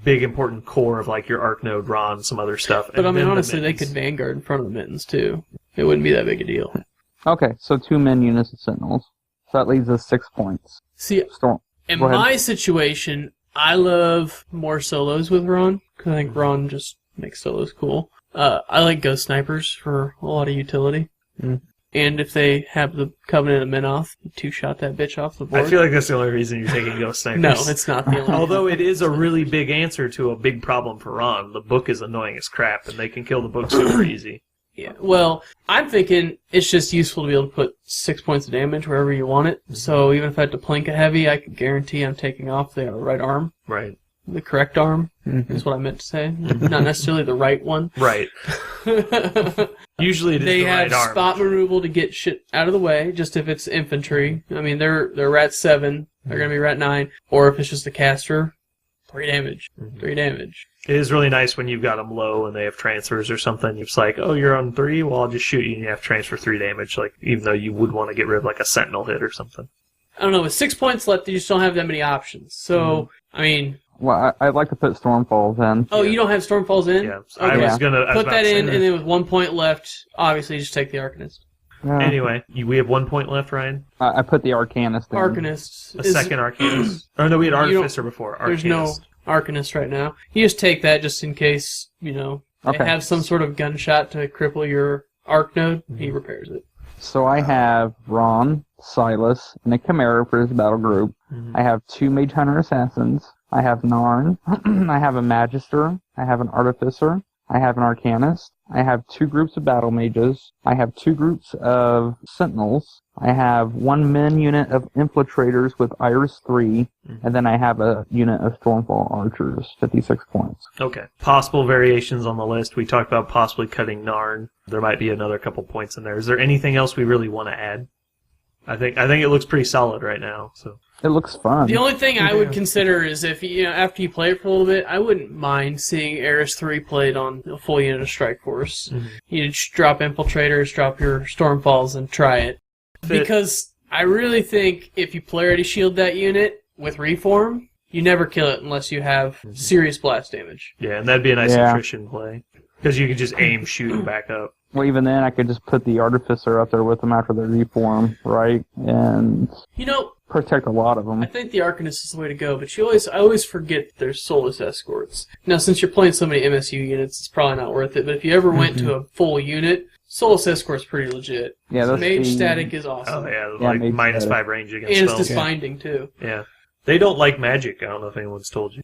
big important core of your Arc Node, Ron, some other stuff. But I mean, honestly, they could Vanguard in front of the mittens too. It wouldn't be that big a deal. Okay, so 2 men units of Sentinels. So that leaves us 6 points. See, in my situation, I love more solos with Ron, because I think Ron just makes solos cool. I like Ghost Snipers for a lot of utility. And if they have the Covenant of Menoth, 2-shot that bitch off the board. I feel like that's the only reason you're taking Ghost Snipers. No, it's not the only Although it is a really big answer to a big problem for Ron. The book is annoying as crap, and they can kill the book super easy. Yeah, well, I'm thinking it's just useful to be able to put 6 points of damage wherever you want it. So even if I had to plink a heavy, I could guarantee I'm taking off the right arm. Right. The correct arm is what I meant to say. Not necessarily the right one. Right. Usually it is they the right have arm. spot removal to get shit out of the way, just if it's infantry. I mean, they're Rat 7. They're going to be Rat 9. Or if it's just a caster, 3 damage. 3 damage. It is really nice when you've got them low and they have transfers or something. It's like, oh, you're on 3? Well, I'll just shoot you and you have to transfer 3 damage. Even though you would want to get rid of a sentinel hit or something. I don't know. With 6 points left, you just don't have that many options. So, I mean... Well, I'd like to put Stormfalls in. Oh, you don't have Stormfalls in? Yeah. Okay. I was put that in, and then with 1 point left, obviously just take the Arcanist. Anyway, we have 1 point left, Ryan? I put the Arcanist in. Arcanist. Second Arcanist. Oh, no, we had Artificer before. Arcanist. There's no Arcanist right now. You just take that just in case, they have some sort of gunshot to cripple your Arc Node. He repairs it. So I have Ron, Silas, and a Chimera for his battle group. I have 2 Mage Hunter Assassins. I have Narn. I have a Magister. I have an Artificer. I have an Arcanist. I have 2 groups of Battle Mages. I have 2 groups of Sentinels. I have 1 min unit of Infiltrators with Iris 3, and then I have a unit of Stormfall Archers, 56 points. Okay. Possible variations on the list. We talked about possibly cutting Narn. There might be another couple points in there. Is there anything else we really want to add? I think it looks pretty solid right now. So it looks fun. The only thing I would consider is if after you play it for a little bit, I wouldn't mind seeing Eris 3 played on a full unit of Strike Force. You just drop Infiltrators, drop your Stormfalls, and try it. Because I really think if you Polarity Shield that unit with Reform, you never kill it unless you have serious blast damage. Yeah, and that'd be a nice attrition play. Because you can just aim, shoot, and back up. Well, even then, I could just put the Artificer up there with them after they reform, right? And protect a lot of them. I think the Arcanist is the way to go, but I always forget that there's Soulless Escorts. Now, since you're playing so many MSU units, it's probably not worth it, but if you ever went to a full unit, Soulless Escort's pretty legit. Yeah, that's Mage Static is awesome. Oh, yeah, like minus 5 range against and spells. it's disbinding, too. Yeah. They don't like magic. I don't know if anyone's told you.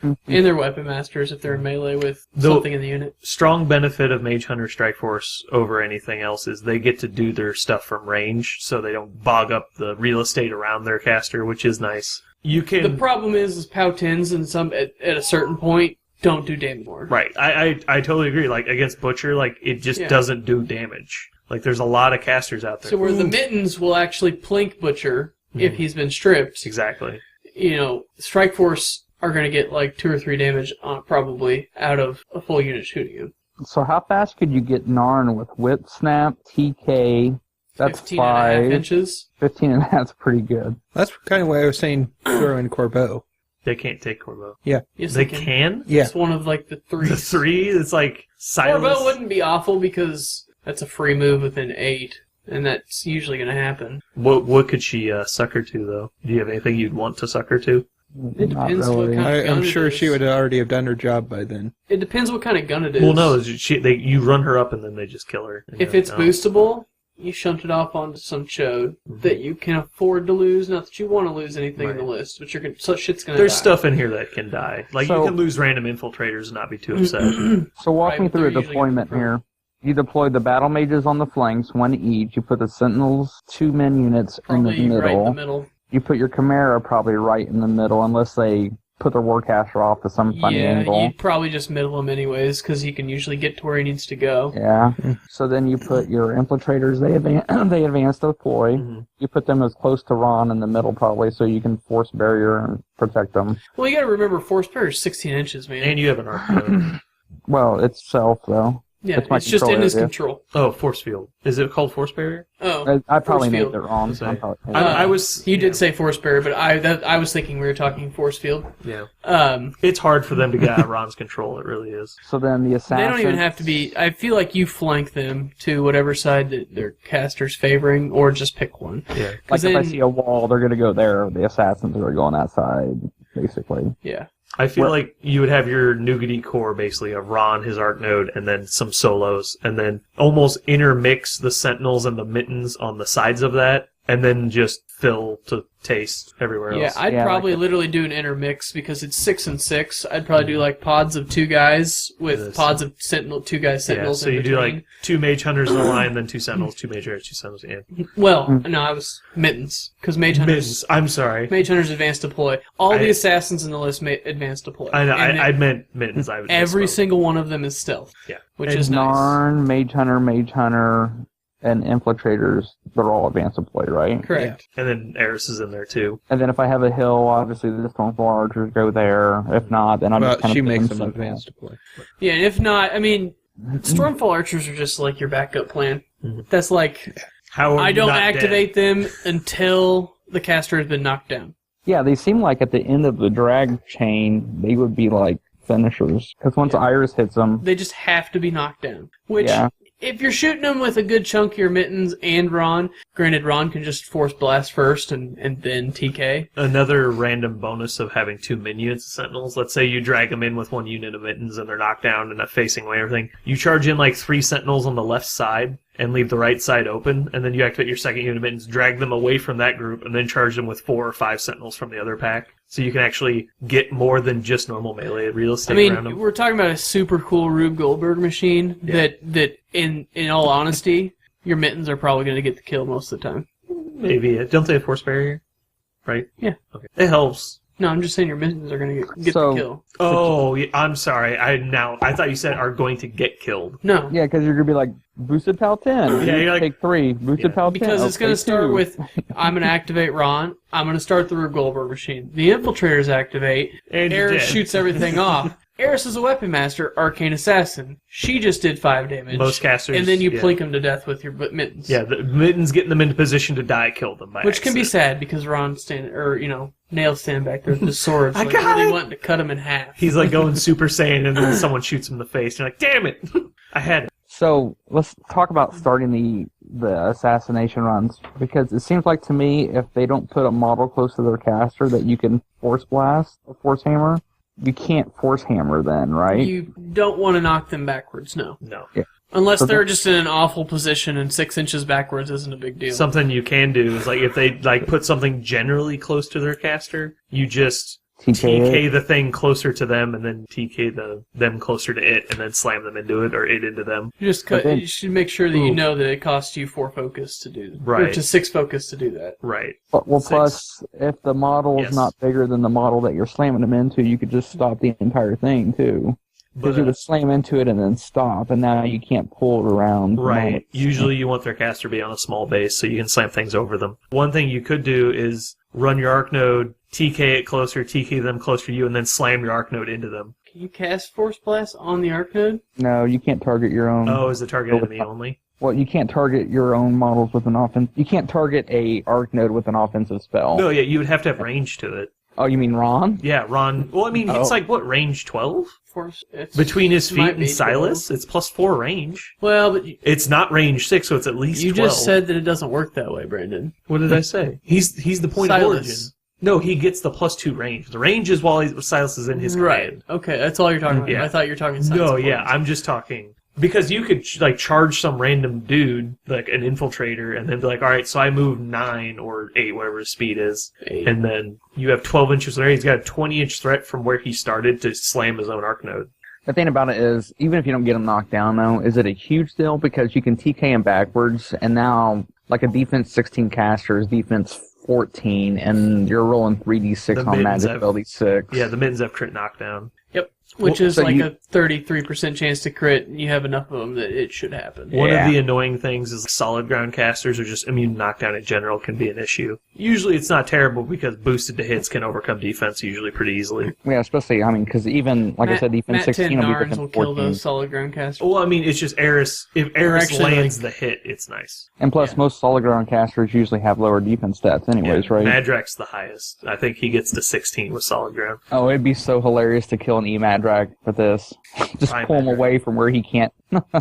And they're Weapon Masters if they're in melee with something in the unit. Strong benefit of Mage Hunter Strike Force over anything else is they get to do their stuff from range, so they don't bog up the real estate around their caster, which is nice. The problem is POW 10s and some at a certain point don't do damage more. Right. I totally agree. Like against Butcher, like it just doesn't do damage. Like there's a lot of casters out there. So where the mittens will actually plink Butcher if he's been stripped. Exactly. Strike Force are going to get like 2 or 3 damage probably out of a full unit shooting him. So how fast could you get Narn with Whip Snap, TK? That's 15 5. and a half inches. 15 and a half's pretty good. That's kind of why I was saying throw in Corbeau. They can't take Corbeau. Yeah. Yes, they can? Yeah. It's one of like the 3. The 3? It's like Silas. Corbeau wouldn't be awful because that's a free move within 8. And that's usually going to happen. What could she sucker to, though? Do you have anything you'd want to sucker to? It depends what kind of gun I'm sure it is. she would already have done her job by then. It depends what kind of gun it is. Well, no, you run her up and then they just kill her. If it's boostable, you shunt it off onto some chode that you can afford to lose. Not that you want to lose anything in the list, but shit's going to die. There's stuff in here that can die. Like, you can lose random infiltrators and not be too upset. So walk me through a deployment here. You deploy the Battle Mages on the flanks, 1 each. You put the Sentinels, 2 men units in the middle. Right in the middle. You put your Chimera probably right in the middle, unless they put their Warcaster off to some funny angle. You'd probably just middle him anyways, because he can usually get to where he needs to go. Yeah. So then you put your Infiltrators, they advance to deploy. You put them as close to Ron in the middle probably, so you can force barrier and protect them. Well, you gotta remember, force barrier is 16 inches, man. And you have an arc. Well, it's self, though. Yeah, it's just in his control. Oh, force field. Is it called force barrier? Oh, I probably named field. it wrong. You did say force barrier, but I was thinking we were talking force field. Yeah. It's hard for them to get out of Ron's control. It really is. So then the assassins... They don't even have to be... I feel like you flank them to whatever side that their caster's favoring, or just pick one. Yeah. Like if I see a wall, they're going to go there. The assassins are going to go on that side, basically. Yeah. I feel like you would have your nougaty core, basically, of Ron, his arc node, and then some solos, and then almost intermix the Sentinels and the Mittens on the sides of that, and then just fill to taste everywhere else. Yeah, I'd probably literally do an intermix because it's 6 and 6. I'd probably do like pods of 2 guys with pods of 2 guys Sentinels. So you do like 2 Mage Hunters in a line, then 2 Sentinels, 2 Mage Hunters, 2 Sentinels. Yeah. Well, no, I was Mittens because Mage Hunters. Mittens. I'm sorry. Mage Hunters advance deploy. All the assassins in the list advance deploy. I know. I meant Mittens. Every single one of them is stealth. Yeah, which is nice. Narn, Mage Hunter, and Infiltrators, they're all advanced deploy, right? Correct. Yeah. And then Eris is in there too. And then if I have a hill, obviously the Stormfall Archers go there. If not, then I'm just kind of... She makes them advanced deploy. Yeah, and if not, I mean, Stormfall Archers are just like your backup plan. That's like, I don't activate them until the caster has been knocked down. Yeah, they seem like at the end of the drag chain, they would be like finishers. Because once Iris hits them... They just have to be knocked down. Which... If you're shooting them with a good chunk of your Mittens and Ron, granted Ron can just force blast first and then TK. Another random bonus of having 2 minions of Sentinels. Let's say you drag them in with 1 unit of Mittens and they're knocked down and not facing away everything. You charge in like 3 Sentinels on the left side, and leave the right side open, and then you activate your second unit of mittens, drag them away from that group, and then charge them with 4 or 5 sentinels from the other pack. So you can actually get more than just normal melee real estate around them. We're talking about a super cool Rube Goldberg machine that in all honesty, your mittens are probably going to get the kill most of the time. Maybe. Don't they have force barrier? Right? Yeah. Okay. It helps. No, I'm just saying your mittens are going to get the kill. Oh, yeah, I'm sorry. I thought you said are going to get killed. No. Yeah, because you're going to be like, boosted PAL 10. Yeah, you're like, take 3. Boosted PAL 10. Because it's going to start with, I'm going to activate Ron. I'm going to start the Rube Goldberg machine. The infiltrators activate. And you're Eris dead. shoots everything off. Eris is a weapon master, arcane assassin. She just did 5 damage. Most casters. And then you plink them to death with your mittens. Yeah, the mittens getting them into position to die, kill them by Which can be accident. sad because Ron's Nails stand back there with the swords. I like, got really it! wanting to cut him in half. He's like going Super Saiyan, and then someone shoots him in the face. You're like, damn it! I had it. So let's talk about starting the assassination runs, because it seems like to me if they don't put a model close to their caster that you can force blast or force hammer, you can't force hammer then, right? You don't want to knock them backwards, no. No. Yeah. Unless So they're just in an awful position and 6 inches backwards isn't a big deal. Something you can do is, like, if they put something generally close to their caster, you just TK the thing closer to them, and then TK them closer to it, and then slam them into it, or it into them. You should make sure that you know that it costs you 4 focus to do that. Or Right. to 6 focus to do that. Right. Well, 6. plus, if the model is Yes. not bigger than the model that you're slamming them into, you could just stop the entire thing, too. Because But, you would slam into it and then stop, and now you can't pull it around. right. Usually you want their caster to be on a small base so you can slam things over them. One thing you could do is run your arc node, TK it closer, TK them closer to you, and then slam your arc node into them. Can you cast Force Blast on the Arc Node? No, you can't target your own. Oh, is the target enemy only? Well, you can't target your own models with an offense. You can't target a arc node with an offensive spell. No, yeah, you would have to have range to it. Oh, you mean Ron? Yeah, Ron. Well, I mean, it's like, what, range 12? Between his feet might be and Silas? It's plus 4 range. Well, but It's not range 6, so it's at least you 12. just said that it doesn't work that way, Brandon. What did I say? He's the point of Silas. origin. No, he gets the plus 2 range. The range is while Silas is in his Right. command. Okay, that's all you're talking about. Yeah. I thought you were talking science. No, of yeah, points. I'm just talking. Because you could, charge some random dude, like an infiltrator, and then be like, alright, so I move 9 or 8, whatever his speed is. 8. And then you have 12 inches there. He's got a 20-inch threat from where he started to slam his own arc node. The thing about it is, even if you don't get him knocked down, though, is it a huge deal? Because you can TK him backwards, and now, like a defense 16 caster is defense 14, and you're rolling 3d6 The on mittens magic have- ability 6. Yeah, the mittens have crit knockdown. Yep. Which Well, is so like you- a 33% chance to crit, and you have enough of them that it should happen. One Yeah. of the annoying things is solid ground casters or just immune knockdown in general can be an issue. Usually it's not terrible because boosted to hits can overcome defense usually pretty easily. Yeah, especially, because even, like I said, defense 16 will be Narns defense will kill 14. those solid ground casters. Well, I mean, it's just Eris. If Eris actually, lands the hit, it's nice. And plus, most solid ground casters usually have lower defense stats anyways, right? Madrak's the highest. I think he gets to 16 with solid ground. Oh, it'd be so hilarious to kill an E-Madrak for this. Just Prime pull him Madrak. away from where he can't.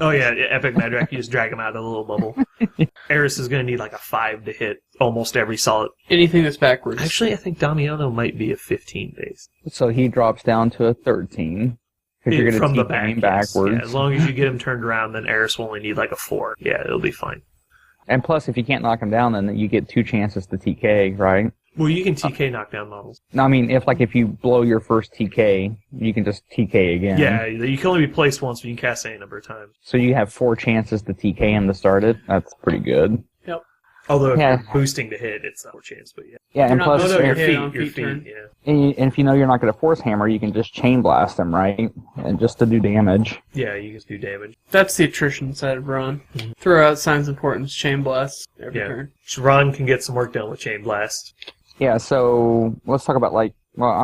Oh yeah, Epic Madrak, you just drag him out of the little bubble. Eris is going to need like a 5 to hit almost every solid. Anything that's backwards. Actually, I think Damiano might be a 15 base. So he drops down to a 13. Because you're going From to the TK him back, yes. backwards. Yeah, as long as you get him turned around, then Eris will only need like a 4. Yeah, it'll be fine. And plus, if you can't knock him down, then you get 2 chances to TK, right? Well, you can TK knockdown models. No, I mean, if you blow your first TK, you can just TK again. Yeah, you can only be placed once, but you can cast any number of times. So you have 4 chances to TK him to start it. That's pretty good. Yep. Although if Yeah. you're boosting to hit, it's not a chance, but yeah. Yeah, and You're not plus, boosting your hit feet, on your feet feet, turn. yeah. and if you know you're not going to force hammer, you can just chain blast him, right? And just to do damage. Yeah, you can do damage. That's the attrition side of Ron. Throw out signs of importance, chain blasts every Yeah. turn. Ron can get some work done with Chain Blast. Yeah, so let's talk about, I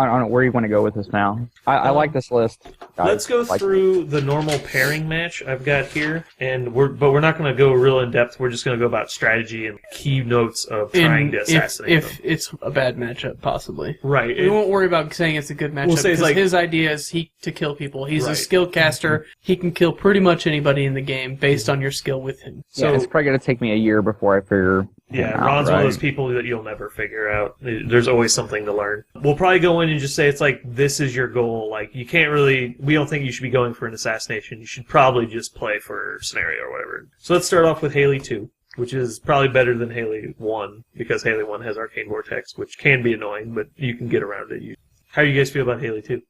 don't know where you want to go with this now. I like this list. Let's go through the normal pairing match I've got here, but we're not going to go real in depth. We're just going to go about strategy and key notes of trying to assassinate if them. it's a bad matchup, possibly. Right. We won't worry about saying it's a good matchup say it's because like- his idea is to kill people. He's a Right. skilled caster. He can kill pretty much anybody in the game based on your skill with him. So it's probably going to take me a year before I figure Yeah, him Ron's one of those outright. people that you'll never figure out. There's always something to learn. We'll probably go in and just say it's like, this is your goal. Like, you can't really, we don't think you should be going for an assassination. You should probably just play for scenario or whatever. So let's start off with Haley 2, which is probably better than Haley 1, because Haley 1 has Arcane Vortex, which can be annoying, but you can get around it. How do you guys feel about Haley 2?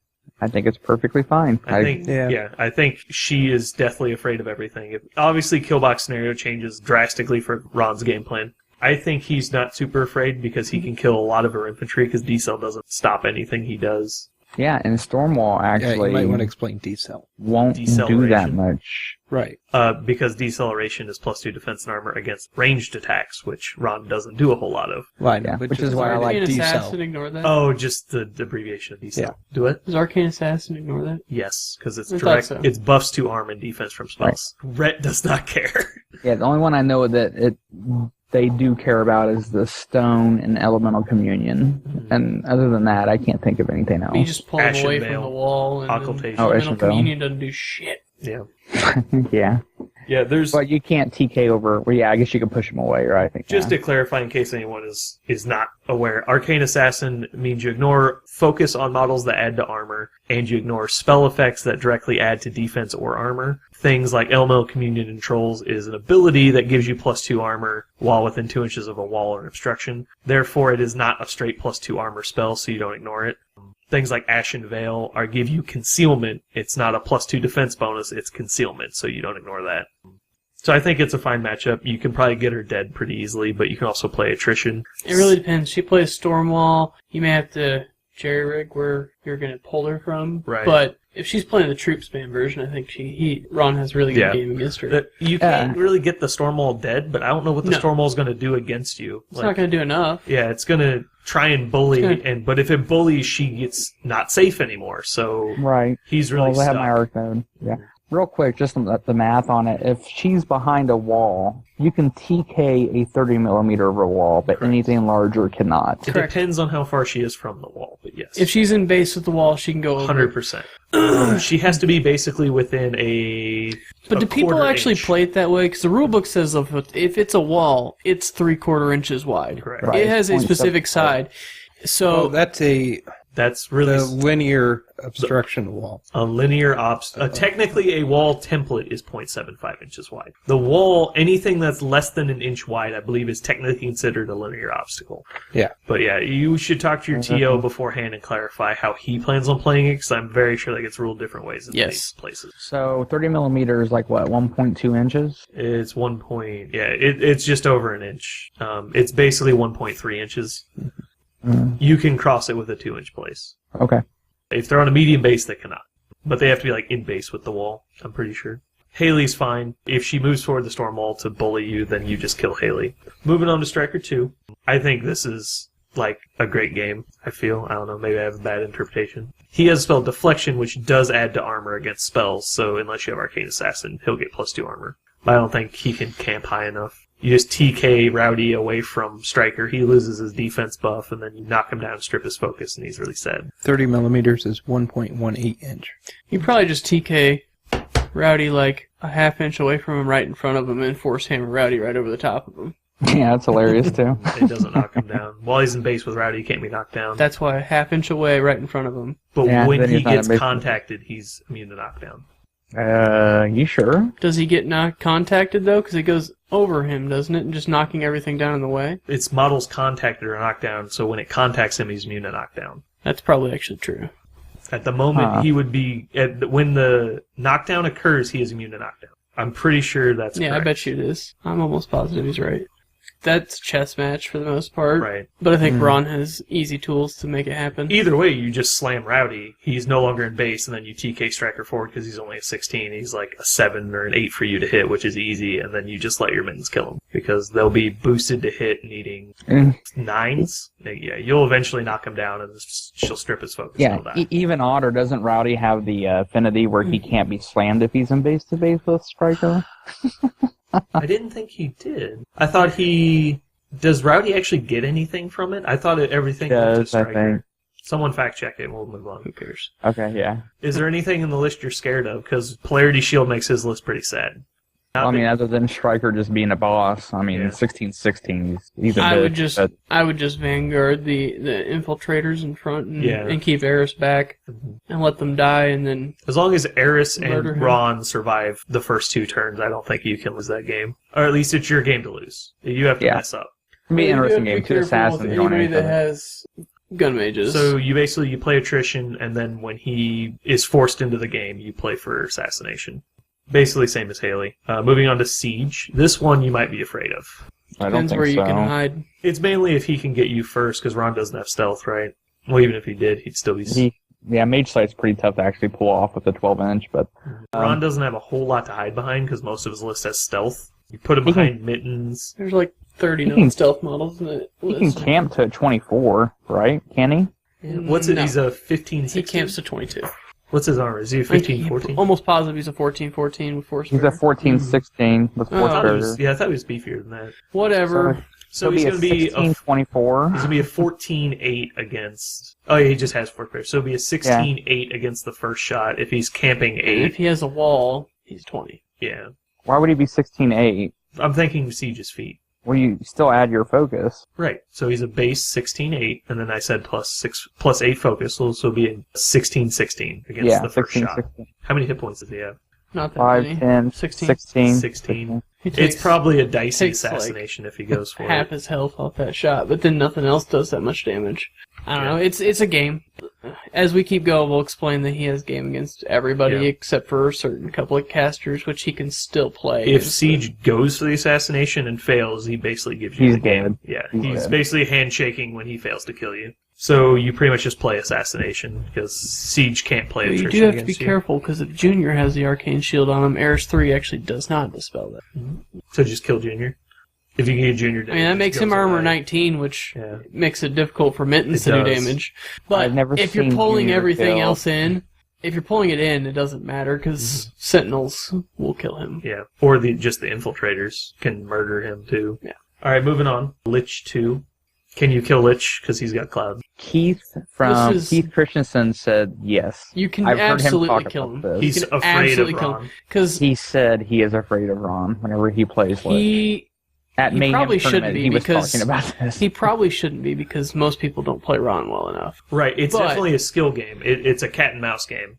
I think it's perfectly fine. I think she is deathly afraid of everything. Obviously, Killbox scenario changes drastically for Ron's game plan. I think he's not super afraid because he can kill a lot of her infantry because D-Cell doesn't stop anything he does. Yeah, and Stormwall actually you might want to explain D-Cell. won't do that much. Right. Because deceleration is +2 defense and armor against ranged attacks, which Ron doesn't do a whole lot of. Right, Yeah, which which is why I like Arcane D-Cell. Assassin ignore that? Oh, just the abbreviation of decel. Yeah. Do it? Does Arcane Assassin ignore that? Yes, because it's I thought direct. so. It's buffs to arm and defense from spells. Rhett does not care. Yeah, the only one I know that they do care about is the stone and elemental communion. And other than that, I can't think of anything else. You just pull them Ashen away Veil. from the wall, and Occultation. Oh, elemental Ashen Veil. communion doesn't do shit. Yeah. Yeah. Yeah, there's... But you can't TK over... Well, yeah, I guess you could push them away, right? I think. Just to clarify, in case anyone is not aware, Arcane Assassin means you ignore focus on models that add to armor, and you ignore spell effects that directly add to defense or armor. Things like Elemental Communion and Trolls is an ability that gives you +2 armor while within 2 inches of a wall or an obstruction. Therefore, it is not a straight +2 armor spell, so you don't ignore it. Things like Ashen Veil give you concealment. It's not a +2 defense bonus, it's concealment, so you don't ignore that. So I think it's a fine matchup. You can probably get her dead pretty easily, but you can also play attrition. It really depends. She plays Stormwall. You may have to jerry-rig where you're going to pull her from. Right. But if she's playing the troop spam version, I think Ron has really good Yeah. game against her. You can't really get the Stormwall dead, but I don't know what the Stormwall is going to do against you. It's not going to do enough. Yeah, it's going to try and bully, It's but if it bullies, she gets not safe anymore. So Right. he's really Well, I have stuck. my arc node. Yeah. Real quick, just the math on it. If she's behind a wall, you can TK a 30 millimeter over a wall, but anything larger cannot. It depends on how far she is from the wall, but yes. If she's in base with the wall, she can go over. 100%. She has to be basically within a. But do people quarter actually inch. play it that way? Because the rulebook says if it's a wall, it's 3/4 inches wide. Correct. Right. It has a 0.75. specific side. So that's That's really the linear obstruction wall. a linear technically, a wall template is 0.75 inches wide. The wall, anything that's less than an inch wide, I believe, is technically considered a linear obstacle. Yeah. But yeah, you should talk to your TO beforehand and clarify how he plans on playing it, because I'm very sure that gets ruled different ways in these places. So 30 millimeters, like what, 1.2 inches? It's it's just over an inch. It's basically 1.3 inches. You can cross it with a 2-inch place. Okay. If they're on a medium base, they cannot. But they have to be like in base with the wall, I'm pretty sure. Haley's fine. If she moves forward the storm wall to bully you, then you just kill Haley. Moving on to Striker 2. I think this is like a great game, I feel. I don't know, maybe I have a bad interpretation. He has a spell Deflection, which does add to armor against spells, so unless you have Arcane Assassin, he'll get +2 armor. But I don't think he can camp high enough. You just TK Rowdy away from Striker, he loses his defense buff, and then you knock him down, strip his focus, and he's really sad. 30 millimeters is 1.18 inch. you probably just TK Rowdy like a ½ inch away from him, right in front of him, and force hammer Rowdy right over the top of him. Yeah, that's hilarious too. It doesn't knock him down. While he's in base with Rowdy, he can't be knocked down. That's why a ½ inch away, right in front of him. But Yeah, when then he he's not in gets base. contacted, he's immune to knockdown. You sure? Does he get contacted though? Because it goes over him, doesn't it? And just knocking everything down in the way. It's models contacted or knocked down, so when it contacts him, he's immune to knockdown. That's probably actually true. At the moment, he would be when the knockdown occurs, he is immune to knockdown. I'm pretty sure that's Yeah, correct. I bet you it is. I'm almost positive he's right. That's chess match for the most part. Right. But I think Ron has easy tools to make it happen. Either way, you just slam Rowdy. He's no longer in base, and then you TK Striker forward because he's only a 16. He's like a 7 or an 8 for you to hit, which is easy, and then you just let your mittens kill him because they'll be boosted to hit needing 9s. Yeah, you'll eventually knock him down, and she'll strip his focus. Yeah, And he'll die. even odder, doesn't Rowdy have the affinity where he can't be slammed if he's in base to base with Striker? I didn't think he did. I thought he... Does Rowdy actually get anything from it? I thought everything went to Does, I Striker. think. Someone fact check it and we'll move on. Who cares? Okay, yeah. Is there anything in the list you're scared of? Because Polarity Shield makes his list pretty sad. I mean, other than Striker just being a boss, I mean, Yeah. 16-16, he's a I bitch, would just but I would just vanguard the infiltrators in front Yeah. and keep Eris back and let them die, and then As long as Eris Murder and him. Ron survive the first 2 turns, I don't think you can lose that game. Or at least it's your game to lose. You have to Yeah. mess up. it'd be an You have interesting to be game. 2 careful assassins with going anybody into that it. has gun mages. So you play attrition, and then when he is forced into the game, you play for assassination. Basically same as Haley. Moving on to Siege. This one you might be afraid of. I don't Depends think where so. you can hide. It's mainly if he can get you first, because Ron doesn't have stealth, right? Well, even if he did, he'd still be... Mage Sight's pretty tough to actually pull off with a 12-inch, but Ron doesn't have a whole lot to hide behind, because most of his list has stealth. You put him He can- behind mittens. There's like 30 He can- non-stealth models in it. he can camp to 24, right? Can he? What's it? No. He's a 15, He 16? camps to 22. What's his armor? Is he a 15, 14? Almost positive he's a 14-14 with force. He's a 14-16 with Oh. Force I thought he was, Barrier. yeah, I thought he was beefier than that. Whatever. So he's going to be a 16-24. He's going to be a 14-8 against... Oh, yeah, he just has Force Barrier. So it'll be a 16-8 against the first shot if he's camping And 8. if he has a wall, he's 20. Yeah. Why would he be 16-8? I'm thinking Siege's feet. Well, you still add your focus. Right. So he's a base 16-8, and then I said plus 8 focus, so this will be a 16-16 against Yeah, the first 16, shot. 16. How many hit points does he have? Not that 5, many. 10, 16. 16. 16. He takes It's probably a dicey takes, like, assassination if he goes for half it. his health off that shot, but then nothing else does that much damage. I don't know. It's a game. As we keep going, we'll explain that he has game against everybody Yeah. except for a certain couple of casters, which he can still play. If against Siege goes for the assassination and fails, he basically gives you He's the game. dead. Yeah, He's he's dead. basically handshaking when he fails to kill you. So you pretty much just play assassination, because Siege can't play But attrition you do have to be against you. careful, because if Junior has the arcane shield on him, Eris 3 actually does not dispel that. So just kill Junior. If you can get Junior I down. mean, that it makes goes him armor away. 19, which Yeah. makes it difficult for Mittens It to do does. damage. But I've never if you're seen pulling Junior everything kill. else in, if you're pulling it in, it doesn't matter, because Sentinels will kill him. Yeah, or just the infiltrators can murder him too. Yeah. All right, moving on. Lich 2. Can you kill Lich because he's got clouds? Keith from This is- Keith Christensen said yes. You can I've heard him absolutely talk kill him. about this. He's You can afraid of absolutely kill Ron. Because He said he is afraid of Ron whenever he plays Lich. he At he Mayhem probably Tournament, shouldn't be he was because talking about this. he probably shouldn't be, because most people don't play Ron well enough. Right, it's But- definitely a skill game. It's a cat and mouse game.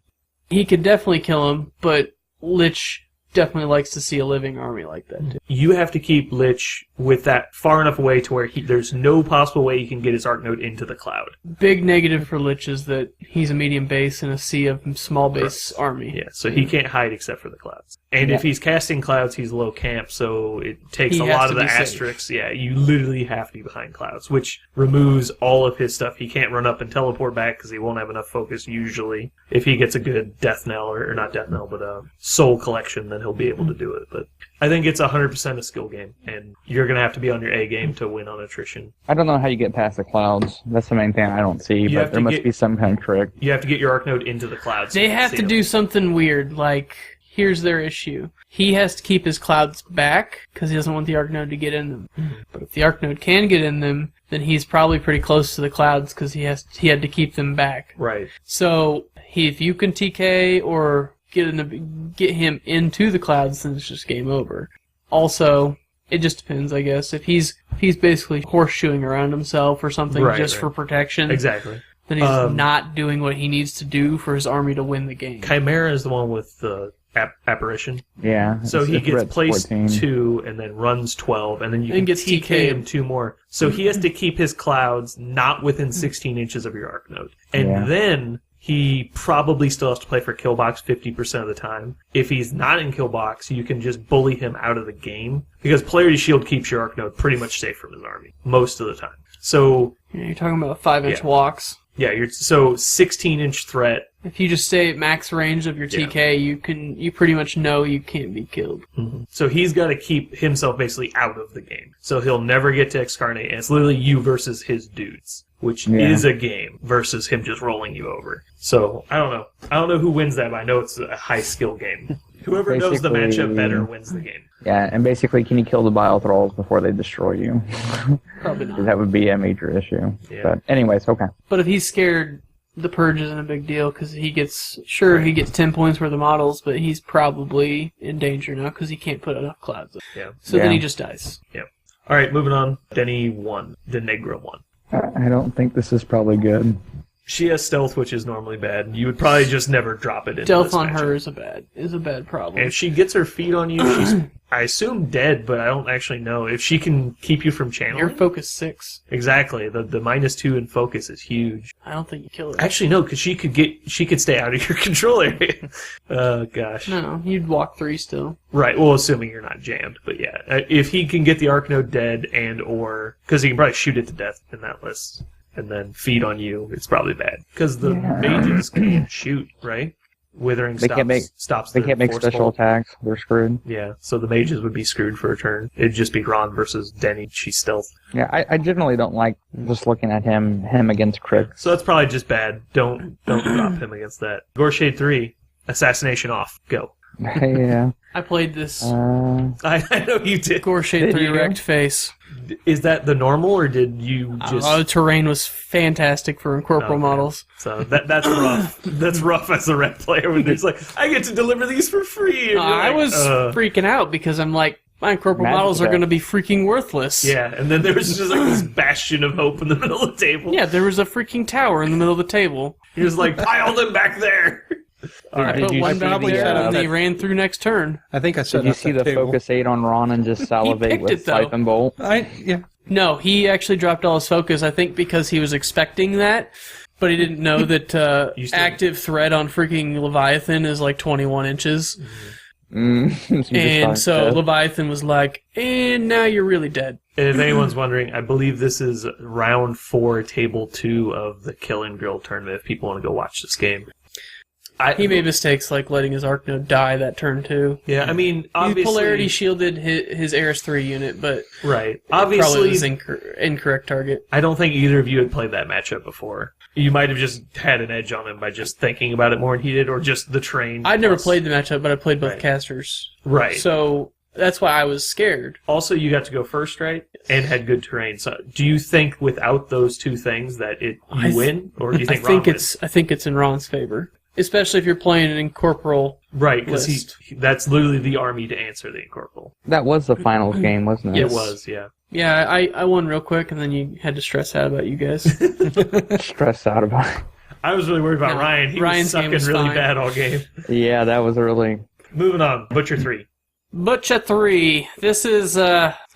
He could definitely kill him, but Lich definitely likes to see a living army like that too. You have to keep Lich with that far enough away to where there's no possible way he can get his Arc Node into the cloud. Big negative for Lich is that he's a medium base in a sea of small base army. Yeah, so he can't hide except for the clouds. And if he's casting clouds, he's low camp, so it takes He a has lot to of the be safe. asterisks. Yeah, you literally have to be behind clouds, which removes all of his stuff. He can't run up and teleport back because he won't have enough focus usually. If he gets a good Death Knell, or not Death Knell, but a Soul Collection, then he'll be able to do it. But I think it's 100% a skill game, and you're going to have to be on your A game to win on attrition. I don't know how you get past the clouds. That's the main thing I don't see, You have but there to must get- be some kind of trick. You have to get your Arc Node into the clouds. so They you can have see to them. do something weird, like, here's their issue. He has to keep his clouds back, because he doesn't want the Arc Node to get in them. But if the Arc Node can get in them, then he's probably pretty close to the clouds, because he had to keep them back. Right. So, if you can TK or get him into the clouds, then it's just game over. Also, it just depends, I guess. If he's basically horseshoeing around himself or something Right, just right. for protection, Exactly. then he's not doing what he needs to do for his army to win the game. Chimera is the one with the apparition. Yeah. So he it's gets red placed 14. 2 and then runs 12, and then you And can gets TK TK'd. him 2 more. So he has to keep his clouds not within 16 inches of your Arc Node. And Yeah. then he probably still has to play for kill box 50% of the time. If he's not in kill box, you can just bully him out of the game, because Polarity Shield keeps your Arc Node pretty much safe from his army most of the time. So Yeah, you're talking about 5-inch Yeah. walks. yeah, 16-inch threat. If you just stay at max range of your TK, you pretty much know you can't be killed. So he's got to keep himself basically out of the game. So he'll never get to Excarnate, and it's literally you versus his dudes, which is a game, versus him just rolling you over. So, I don't know. I don't know who wins that, but I know it's a high skill game. Whoever knows the Basically- matchup better wins the game. Yeah, and basically, can you kill the Bile Thralls before they destroy you? Probably not. That would be a major issue. Yeah. But anyways, okay. But if he's scared the purge isn't a big deal because he gets 10 points worth of models, but he's probably in danger now because he can't put enough clouds up. Yeah. So then he just dies. Yeah. All right, moving on. Denny 1. Denegra 1. I don't think this is probably good. She has stealth, which is normally bad. You would probably just never drop it into Stealth this on matchup. her is a bad problem. And if she gets her feet on you, she's, I assume, dead, but I don't actually know. If she can keep you from channeling... You're focus 6. Exactly. The -2 in focus is huge. I don't think you kill her. Actually, no, because she could stay out of your control area. Oh, gosh. No, you'd walk 3 still. Right, well, assuming you're not jammed. But yeah, if he can get the Arcnode dead and/or... Because he can probably shoot it to death in that list. And then feed on you, it's probably bad. Because the mages can't shoot, right? Withering They can't make special attacks. They're screwed. Yeah, so the mages would be screwed for a turn. It'd just be Ron versus Denny. She's stealth. Yeah, I generally don't like just looking at him against crit. So that's probably just bad. Don't drop him against that. Gorshade 3, assassination off. Go. Yeah. I played this I know you did. Gorshade 3 you? wrecked face. Is that the normal, or did you just... The terrain was fantastic for incorporeal models. So that's rough. That's rough as a red player when it's like, I get to deliver these for free. And I you're was freaking out because I'm like, my incorporeal models are going to be freaking worthless. Yeah, and then there was just like this bastion of hope in the middle of the table. Yeah, there was a freaking tower in the middle of the table. He was like, pile them back there. I put one back there and he ran through next turn. I think I set Did you up see that the table. focus 8 on Ron and just salivate picked with it, though. Siphon Bolt? Yeah. No, he actually dropped all his focus, I think because he was expecting that, but he didn't know that active threat on freaking Leviathan is like 21 inches. And so Leviathan was like, and now you're really dead. And if anyone's wondering, I believe this is round 4, table 2 of the Kill and Grill tournament, if people want to go watch this game. He made mistakes like letting his Arcnode die that turn too. Yeah, I mean, obviously... He polarity shielded his Eris 3 unit, but... Right. Obviously... Probably was incorrect target. I don't think either of you had played that matchup before. You might have just had an edge on him by just thinking about it more than he did, or just the train. I'd never played the matchup, but I played both casters. Right. So that's why I was scared. Also, you got to go first, right? And had good terrain. So, do you think without those two things that you win, or do you think Ron wins? I think it's in Ron's favor, especially if you're playing an incorporeal. Right, because that's literally the army to answer the incorporeal. That was the finals game, wasn't it? It was, yeah. Yeah, I won real quick, and then you had to stress out about you guys. Stressed out about it. I was really worried about Ryan. He was sucking really bad all game. Yeah, that was really... Moving on, Butcher 3. Butcher 3. This is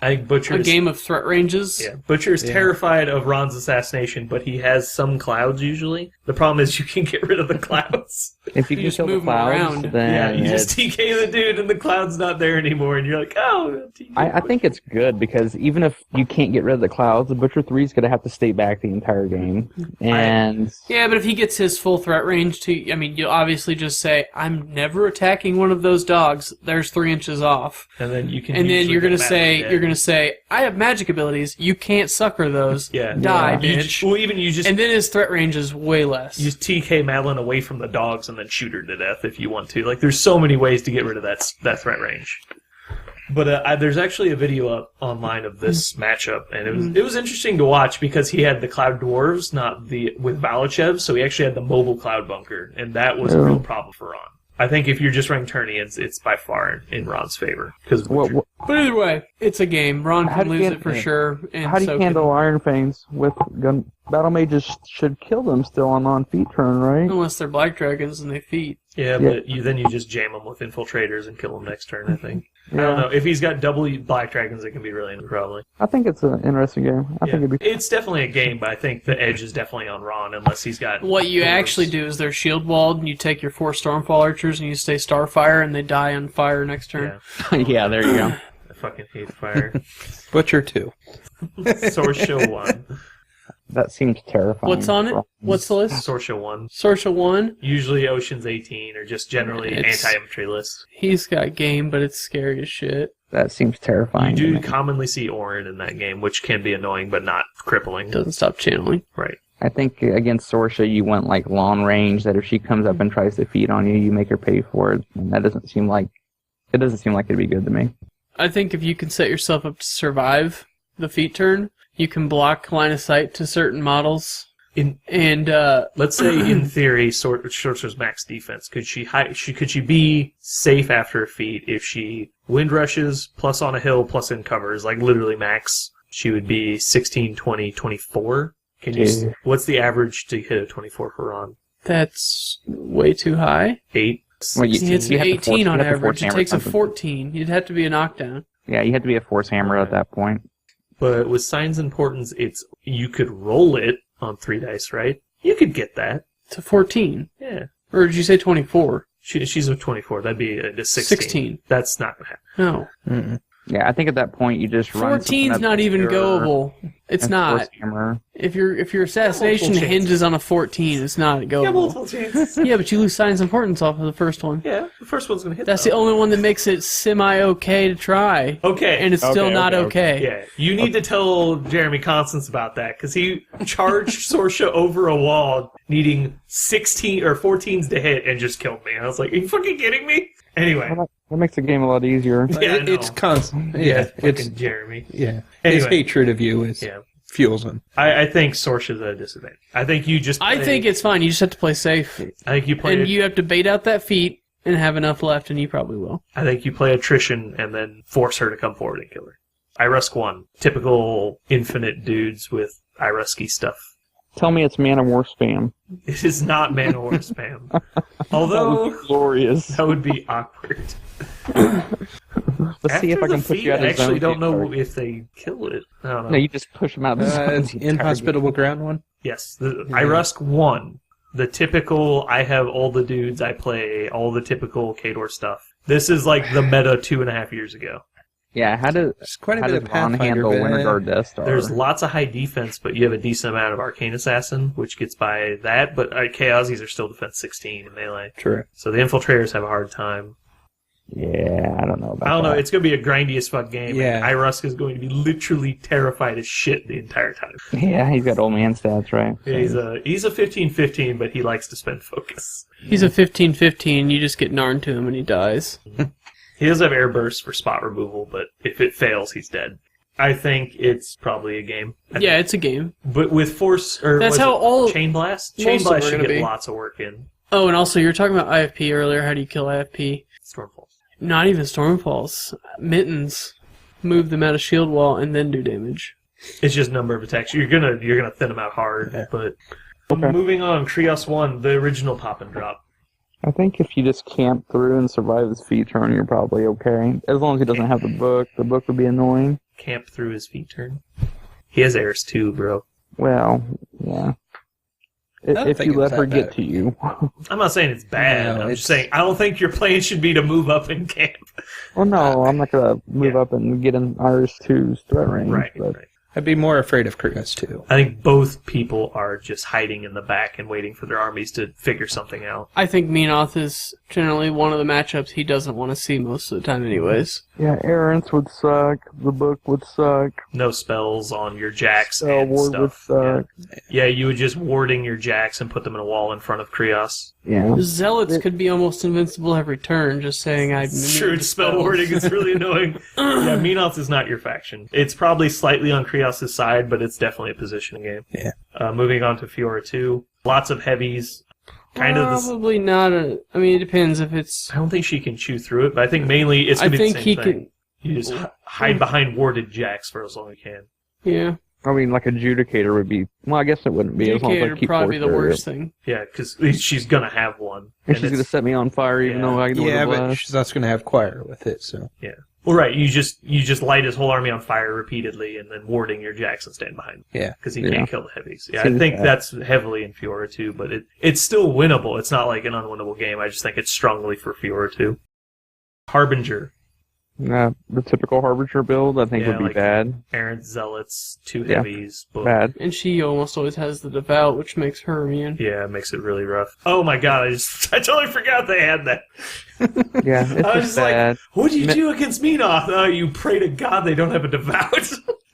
I think Butcher a game of threat ranges. Yeah, Butcher is terrified of Ron's assassination, but he has some clouds usually. The problem is you can get rid of the clouds. If you can just kill the move 'em clouds, around. then You just TK the dude and the cloud's not there anymore, and you're like, oh, TK. I think it's good because even if you can't get rid of the clouds, the Butcher 3 is going to have to stay back the entire game. And yeah, but if he gets his full threat range to, I mean, you'll obviously just say, I'm never attacking one of those dogs. There's 3 inches off. And then you can. And then you're gonna dead. say, I have magic abilities. You can't sucker those. Yeah. Die, You bitch. And then his threat range is way less. You TK Madeline away from the dogs and then shoot her to death if you want to. Like, there's so many ways to get rid of that threat range. But there's actually a video up online of this matchup, and it was interesting to watch because he had the Cloud Dwarves, not with Valachev, so he actually had the mobile Cloud Bunker, and that was a real problem for Ron. I think if you're just running tourney, it's by far in Ron's favor. But either way, it's a game. Ron can lose it for sure. And how do you handle Iron Fangs with gun? Battle Mages should kill them still on non-feat turn, right? Unless they're Black Dragons and they feat. Yeah, but then you just jam them with Infiltrators and kill them next turn, I think. I don't know. If he's got double Black Dragons, it can be really probably. I think it's an interesting game. I think it's definitely a game, but I think the edge is definitely on Ron unless he's got... What you actually do is they're shield walled, and you take your 4 Stormfall Archers and you stay Starfire, and they die on fire next turn. Yeah, yeah, there you go. I fucking hate fire. Butcher 2. Sorsha 1. That seems terrifying. What's on it? What's the list? Sorsha 1. Sorsha 1? Usually Ocean's 18, or just generally anti-infantry lists. He's got game, but it's scary as shit. That seems terrifying. You do commonly see Orin in that game, which can be annoying, but not crippling. Doesn't stop channeling. Right. I think against Sorsha, you want like long range, that if she comes up and tries to feed on you, you make her pay for it. And that doesn't seem like it'd be good to me. I think if you can set yourself up to survive the feat turn, you can block line of sight to certain models. Let's say in theory, Sorcerer's max defense. Could she be safe after a feat if she wind rushes plus on a hill plus in covers, like literally max? She would be 16, 20, 24. What's the average to hit a 24 for Ron? That's way too high. 8. Well, He hits an 18 on you have to average. force It hammer takes a something. 14. You'd have to be a knockdown. Yeah, you have to be a force hammer at that point. But with Signs and Portents, you could roll it on 3 dice, right? You could get that. To 14. Yeah. Or did you say 24? She's a 24. That'd be a 16. 16. That's not going to happen. No. Mm-mm. Yeah, I think at that point you just run. 14's not even goable. It's not. Force hammer. If your assassination multiple chances. hinges on a 14, it's not Yeah, goable. multiple chances. Yeah, but you lose Signs and Portents off of the first one. Yeah, the first one's going to hit. That's the only one that makes it semi-okay to try. Okay. And it's still not okay. Yeah, you need to tell Jeremy Constance about that, because he charged Sorsha over a wall needing 16 or 14s to hit and just killed me. And I was like, are you fucking kidding me? Anyway. That makes the game a lot easier. Yeah, I know. It's constant. Yeah, fucking it's Jeremy. yeah. Anyway. His hatred of you fuels him. I think Sorsha's at a disadvantage. I think you just I think it's fine. You just have to play safe. I think you play And you have to bait out that feat and have enough left, and you probably will. I think you play attrition and then force her to come forward and kill her. Irusk 1. Typical infinite dudes with Irusky stuff. Tell me it's Man of War spam. It is not Man of War spam. That Although would be glorious. that would be awkward. Let's see if I After can the put you feat, out of I actually zone. don't know if they kill it. I don't know. No, you just push them out of the zone. It's inhospitable ground one. Yes, Irusk 1. The typical, I have all the dudes I play, all the typical Khador stuff. This is like the meta 2.5 years ago. Yeah, how There's quite a does bit of Ron Pathfinder. handle Winterguard Death Star? There's lots of high defense, but you have a decent amount of Arcane Assassin, which gets by that, but Chaosies are still defense 16 in melee. True. So the Infiltrators have a hard time. Yeah, I don't know about I don't know, that. it's going to be a grindy as fuck game. Yeah. And Irusk is going to be literally terrified as shit the entire time. Yeah, he's got old man stats, right? Yeah, he's a 15-15, but he likes to spend focus. He's a 15-15. You just get Narn to him and he dies. He does have air bursts for spot removal, but if it fails, he's dead. I think it's probably a game. Yeah, it's a game. But with Force, or That's was how it all- Chain Blast? most Chain of them Blast are should gonna get be. lots of work in. Oh, and also, you were talking about IFP earlier. How do you kill IFP? Stormfalls. Not even Stormfalls. Mittens. Move them out of shield wall and then do damage. It's just number of attacks. You're gonna thin them out hard. Yeah. But Okay. moving on, Trios 1, the original pop and drop. I think if you just camp through and survive his feat turn, you're probably okay. As long as he doesn't have the book would be annoying. Camp through his feet turn. He has airs too, bro. Well, yeah. don't If think you it's let her that get bad. to you. I'm not saying it's bad. No, I'm it's- just saying I don't think your plan should be to move up and camp. Well, no, I'm not going to move Yeah. up and get in Irish 2's threat range. Right, but right. I'd be more afraid of Krios too. I think both people are just hiding in the back and waiting for their armies to figure something out. I think Menoth is generally one of the matchups he doesn't want to see most of the time anyways. Yeah, Errants would suck. The book would suck. No spells on your jacks Spell and ward would stuff. suck. Yeah, you would just warding your jacks and put them in a wall in front of Krios. Yeah. Zealots could be almost invincible every turn, just saying I True, spell warding is really annoying. Yeah, Menoth is not your faction. It's probably slightly on Krios' side, but it's definitely a positioning game. Yeah. Moving on to Fiora 2. Lots of heavies. Kind of this, Probably not a... I mean, it depends if it's... I don't think she can chew through it, but I think mainly it's I going to be the think same he thing. can... You just hide behind warded jacks for as long as you can. Yeah. I mean, like Adjudicator would be. Well, I guess it wouldn't be as long as I Adjudicator keep probably be the Force Area. worst thing. Yeah, because she's going to have one. And she's going to it's- set me on fire even Yeah. though I can do Yeah, the but blast. she's also going to have Choir with it, so. Well, right, you just light his whole army on fire repeatedly and then warding your jacks and stand behind him. Yeah. Because he Yeah. can't kill the heavies. Yeah, I Seems think bad. that's heavily in Fiora 2, but it's still winnable. It's not like an unwinnable game. I just think it's strongly for Fiora 2. Harbinger. The typical Harbinger build, I think, Yeah, would be like- bad. Errant Zealots, 2 Yeah. heavies, book. Bad. And she almost always has the Devout, which makes her immune. Yeah, it makes it really rough. Oh my god, I totally forgot they had that. Yeah, it's I was just just like, bad. what do you do against Menoth? Oh, you pray to God they don't have a devout.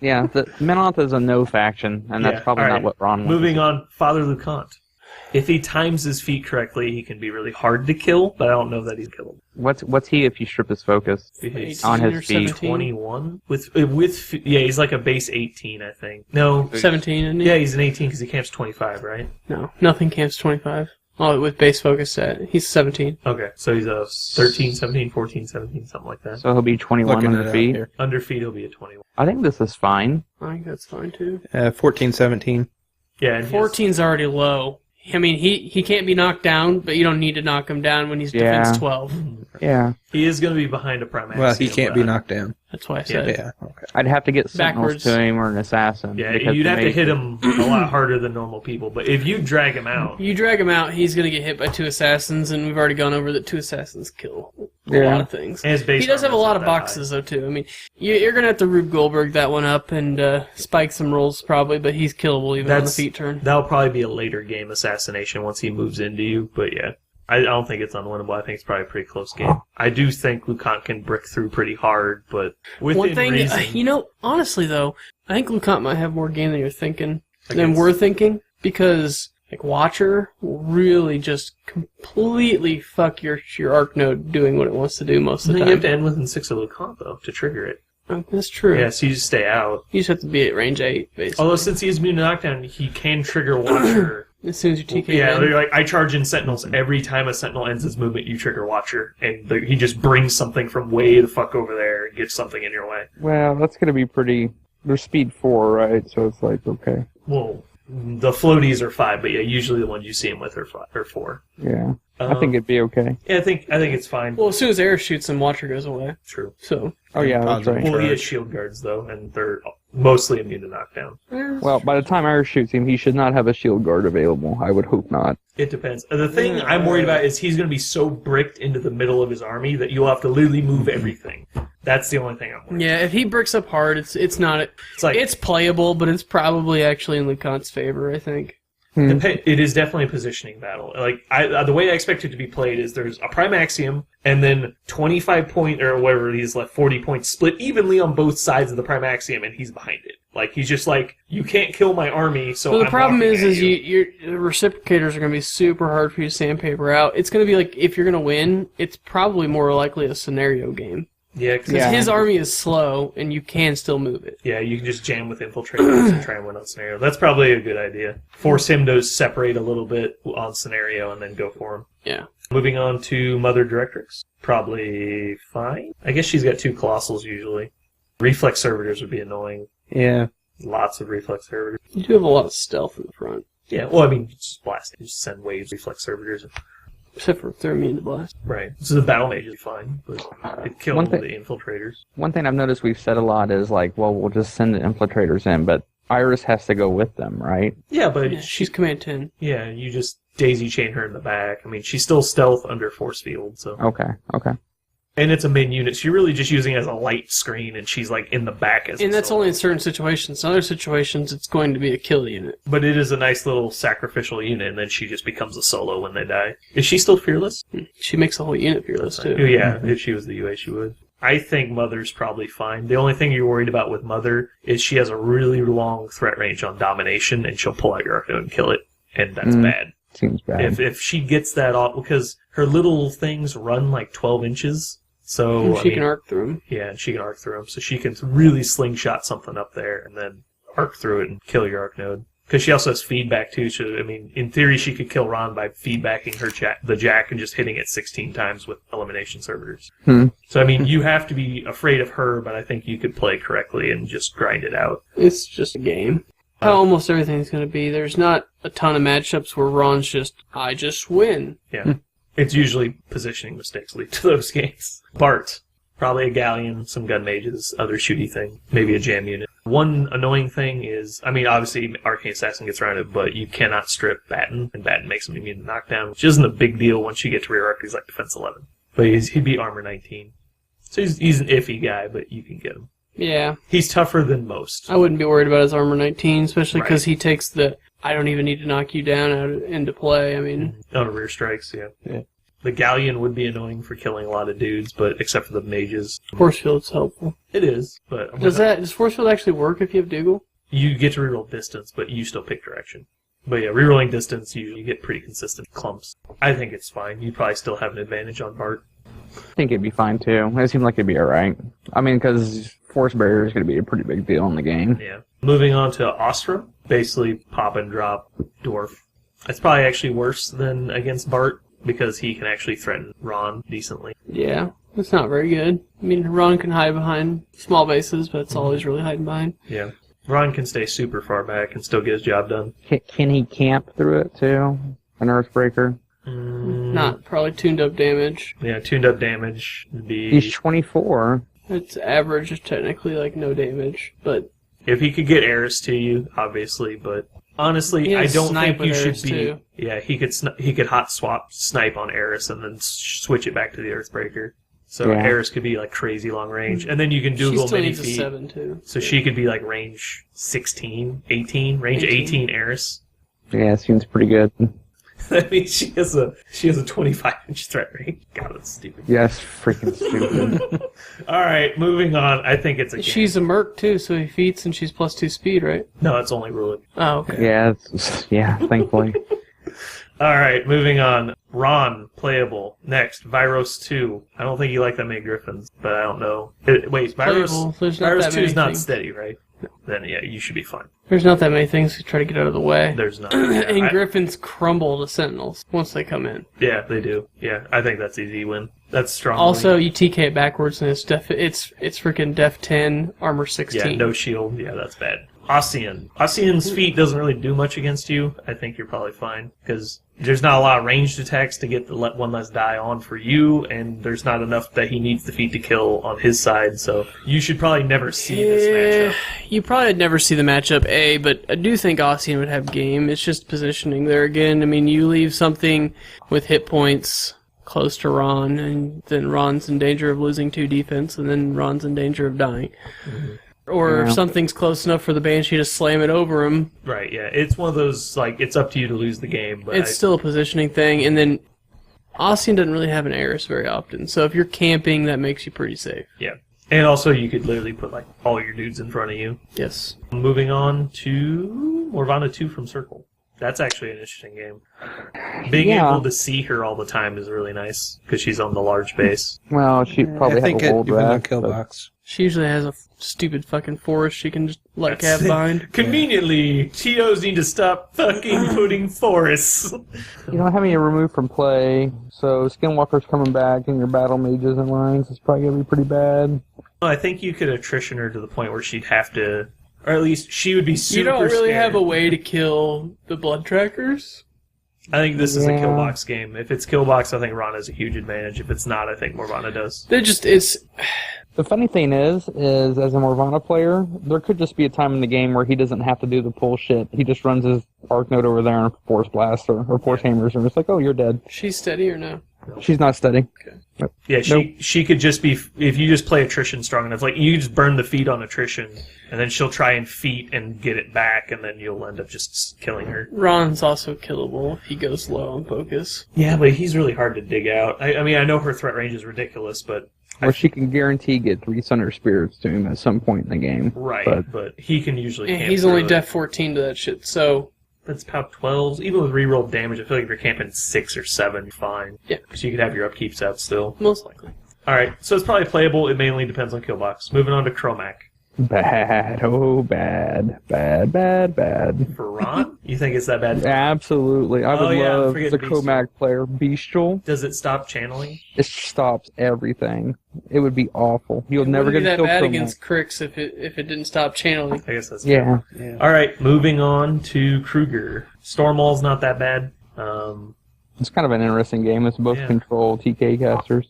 Yeah, the Menoth is a no faction, and that's Yeah, probably all not right. what Ron wants. Moving on, Father Lucant. If he times his feet correctly, he can be really hard to kill, but I don't know that he's killable. What's he if you strip his focus 18 on or his feet? 17? 21 with he's like a base 18, I think. No, 17, isn't he? yeah, he's an 18 because he camps 25, right? No, nothing camps 25. Oh, with base focus set, he's 17. Okay, so he's a 13, 17, 14, 17, something like that. So he'll be 21 Looking on it the up feet. here. Under feet, he'll be a 21. I think this is fine. I think that's fine too. 14, 17. Yeah, and 14's already low. I mean, he can't be knocked down, but you don't need to knock him down when he's Yeah. defense 12. Yeah. he is going to be behind a Primax. Well, he can't be knocked down. That's why I said it. Yeah, okay. I'd have to get sentinels Backwards. to him or an assassin. Yeah, because you'd the have to mage- hit him a lot harder than normal people, but if you drag him out, You drag him out, he's going to get hit by 2 assassins, and we've already gone over that 2 assassins kill a Yeah. lot of things. and his base He does have a armor's lot not of that high. boxes, though, too. I mean, you're going to have to Rube Goldberg that one up and spike some rolls, probably, but he's killable even on the feet turn. That'll probably be a later game assassination once he moves into you, but yeah. I don't think it's unwinnable. I think it's probably a pretty close game. I do think LeConte can brick through pretty hard, but within One thing, reason. honestly, though, I think LeConte might have more game than you're thinking, than Against- we're thinking, because, like, Watcher will really just completely fuck your arc node doing what it wants to do most of the You time. have to end within 6 of LeConte, though, to trigger it. Oh, that's true. Yeah, so you just stay out. You just have to be at range 8, basically. Although, since he is immune to knockdown, he can trigger Watcher. As soon as you TK Yeah, in. they're like, I charge in Sentinels. Every time a Sentinel ends his movement, you trigger Watcher. And he just brings something from way the fuck over there and gets something in your way. Well, that's going to be pretty... They're speed 4, right? So it's like, okay. Well, the floaties are 5, but yeah, usually the ones you see him with are 5 or 4. Yeah. I think it'd be okay. Yeah, I think it's fine. Well, as soon as air shoots him, Watcher goes away. True. So, Oh, yeah, that's Positive. right. Well, he Charge. has shield guards though, and they're mostly immune to knockdown. Well, by the time Irish shoots him, he should not have a shield guard available. I would hope not. It depends. The thing I'm worried about is he's going to be so bricked into the middle of his army that you'll have to literally move everything. That's the only thing I'm worried. yeah, if he bricks up hard, it's not... It's like It's playable, but it's probably actually in LeConte's favor, I think. it is definitely a positioning battle. Like the way I expect it to be played is there's a prime axiom and then 25 point or whatever he's left 40 points split evenly on both sides of the prime axiom, and he's behind it. Like he's just like, you can't kill my army, so Well, the I'm problem walking is at you. your reciprocators are going to be super hard for you to sandpaper out. It's going to be like, if you're going to win, it's probably more likely a scenario game. Yeah, 'cause Because his army is slow, and you can still move it. yeah, you can just jam with infiltrators and try and win on scenario. That's probably a good idea. Force him to separate a little bit on scenario and then go for him. Yeah. Moving on to Mother Directrix. Probably fine. I guess she's got 2 Colossals usually. Reflex Servitors would be annoying. Yeah. Lots of Reflex Servitors. You do have a lot of stealth in the front, Yeah, well, I mean, you just blast it. You just send waves, Reflex Servitors. except for if they're immune to blast. Right. So the Battle Mage is fine, but it kills One the thing- Infiltrators. One thing I've noticed we've said a lot is like, well, we'll just send the infiltrators in, but Iris has to go with them, right? Yeah, but Yeah, she's command 10. yeah, you just daisy chain her in the back. I mean, she's still stealth under force field, so. Okay. And it's a main unit, so you're really just using it as a light screen, and she's like in the back as And a that's solo. only in certain situations. In other situations, it's going to be a kill unit. But it is a nice little sacrificial unit, and then she just becomes a solo when they die. Is she still fearless? She makes the whole unit fearless, Oh, too. yeah, if she was the UA, she would. I think Mother's probably fine. The only thing you're worried about with Mother is she has a really long threat range on domination, and she'll pull out your Arcano and kill it, and that's bad. Seems bad. If she gets that off, because her little things run like 12 inches, so And I she mean, can arc through them. yeah, and she can arc through them, so she can really slingshot something up there and then arc through it and kill your arc node. Because she also has feedback too. So I mean, in theory, she could kill Ron by feedbacking her the Jack and just hitting it 16 times with elimination servitors. So I mean, you have to be afraid of her, but I think you could play correctly and just grind it out. It's just a game. How almost everything's going to be. There's not a ton of matchups where Ron's just, I just win. Yeah, it's usually positioning mistakes lead to those games. Bart. Probably a Galleon, some gun mages, other shooty thing, maybe a jam unit. One annoying thing is, I mean, obviously Arcane Assassin gets around it, but you cannot strip Batten, and Batten makes him immune to knockdown, which isn't a big deal once you get to rear arc. He's like defense 11. But he'd be armor 19. So he's an iffy guy, but you can get him. Yeah. He's tougher than most. I wouldn't be worried about his armor 19, especially Right. because he takes the, I don't even need to knock you down out into play. I mean, On rear strikes, yeah. Yeah. The Galleon would be annoying for killing a lot of dudes, but except for the mages. force field's helpful. It is, but Does force field actually work if you have Dougal? you get to reroll distance, but you still pick direction. But yeah, rerolling distance, you get pretty consistent clumps. I think it's fine. You probably still have an advantage on Bart. I think it'd be fine too. It seems like it'd be alright. I mean, because force barrier is going to be a pretty big deal in the game. Yeah. Moving on to Ostra, basically pop and drop dwarf. It's probably actually worse than against Bart because he can actually threaten Ron decently. Yeah, it's not very good. I mean, Ron can hide behind small bases, but it's always really hiding behind. Yeah. Ron can stay super far back and still get his job done. Can he camp through it too? An Earthbreaker? Not probably tuned up damage. Yeah, tuned up damage would be... He's 24. It's average, is technically like no damage, but... If he could get Eris to you, obviously, but honestly, I don't think you should be... Too. Yeah, he could hot swap snipe on Eris and then switch it back to the Earthbreaker. So Yeah. Eris could be like crazy long range, and then you can She Dougal still many needs a feet. 7, too. So she could be like range 16, 18, range 18 Eris. Yeah, seems pretty good. That means she has a 25-inch threat range. God, that's stupid. Yes, freaking stupid. All right, moving on. I think it's a game. She's a merc, too, so he feats and she's +2 speed, right? No, it's only ruling. Oh, okay. Yeah, thankfully. All right, moving on. Ron, playable. Next, Viros 2. I don't think you like that many Griffins, but I don't know. Wait, Playable. There's not Viros that 2 many is not things. steady, right? Then, yeah, you should be fine. There's not that many things to try to get out of the way. There's not. And Yeah, Griffins crumble to Sentinels once they come in. yeah, they do. Yeah, I think that's easy win. That's strong. Also, win. you TK it backwards, and it's freaking Def 10, Armor 16. Yeah, no shield. Yeah, that's bad. Ossian. Ossian's feat doesn't really do much against you. I think you're probably fine, because there's not a lot of ranged attacks to get the one less die on for you, and there's not enough that he needs the feat to kill on his side, so you should probably never see this matchup. You probably never see the matchup, but I do think Ossian would have game. It's just positioning there again. I mean, you leave something with hit points close to Ron, and then Ron's in danger of losing 2 defense, and then Ron's in danger of dying. Mm-hmm. Or if something's close enough for the Banshee to slam it over him. Right, yeah. It's one of those, like, it's up to you to lose the game. But It's still a positioning thing, and then Ossian doesn't really have an Eris very often, so if you're camping, that makes you pretty safe. Yeah. And also, you could literally put, like, all your dudes in front of you. Yes. Moving on to Morvana 2 from Circle. That's actually an interesting game. Being able to see her all the time is really nice, because she's on the large base. Well, she probably I think has a it gold even on rack. Killbox. She usually has a stupid fucking forest she can just let That's Cav bind. Conveniently, Cheetos need to stop fucking putting forests. You don't have any removed from play, so Skinwalker's coming back and your battle mages and lines is probably going to be pretty bad. I think you could attrition her to the point where she'd have to, or at least she would be super You don't really scared. have a way to kill the blood trackers? I think this is a Yeah. Killbox game. If it's Killbox, I think Ron has a huge advantage. If it's not, I think Morvana does. It's The funny thing is as a Morvana player, there could just be a time in the game where he doesn't have to do the pull shit. He just runs his arc node over there and force blasts her, or force hammers her. It's like, oh, you're dead. she's steady or no? She's not steady. Yeah, she could just be, if you just play attrition strong enough, like you just burn the feet on attrition, and then she'll try and feet and get it back, and then you'll end up just killing her. Ron's also killable if he goes low on focus. Yeah, but he's really hard to dig out. I mean, I know her threat range is ridiculous, but... Or she can guarantee get 3 Sunder Spirits to him at some point in the game. Right, but he can usually Yeah, camp he's through only it. def 14 to that shit, so... That's about 12s. Even with reroll damage, I feel like if you're camping 6 or 7, fine. Yeah. So you could have your upkeeps out still. Most likely. Alright, so it's probably playable. It mainly depends on Killbox. Moving on to Chromac. Bad. Oh, bad. Bad, bad, bad. For Ron? You think it's that bad? Absolutely. I would love forget the Bestial. Comac player. Bestial. Does it stop channeling? It stops everything. It would be awful. You'll never Wouldn't get be to that kill bad Comac. against Crix if it didn't stop channeling. I guess that's Yeah. true. Alright, moving on to Kruger. Stormwall's not that bad. It's kind of an interesting game. It's both Yeah. control TK casters.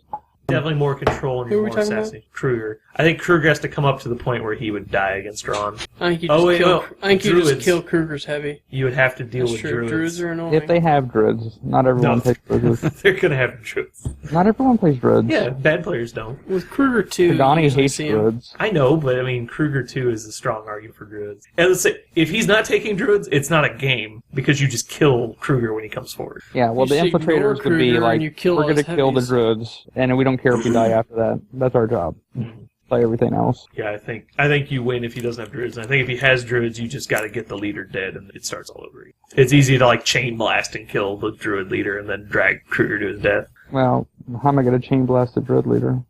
Definitely more control and Who you're are we more talking about? sassy. Kruger. I think Kruger has to come up to the point where he would die against Ron. I think you Oh, just wait, kill. no. I think you just Druids. kill Kruger's heavy. You would have to deal That's with true. druids. Druids are annoying. If they have druids. Not everyone No. plays druids. They're gonna have druids. Not everyone plays druids. Yeah, bad players don't. With Kruger 2, you Pagani usually hates see him. druids. I know, but I mean, Kruger 2 is a strong argument for druids. And let's say, if he's not taking druids, it's not a game, because you just kill Kruger when he comes forward. Yeah, well, You the should ignore infiltrators would be Kruger like, and you kill we're all going to his kill the heavies. druids, and we don't care if we die after that. That's our job. play everything else. Yeah, I think you win if he doesn't have druids. And I think if he has druids, you just got to get the leader dead, and it starts all over again. It's easy to like chain blast and kill the druid leader, and then drag Kruger to his death. Well, how am I going to chain blast the druid leader?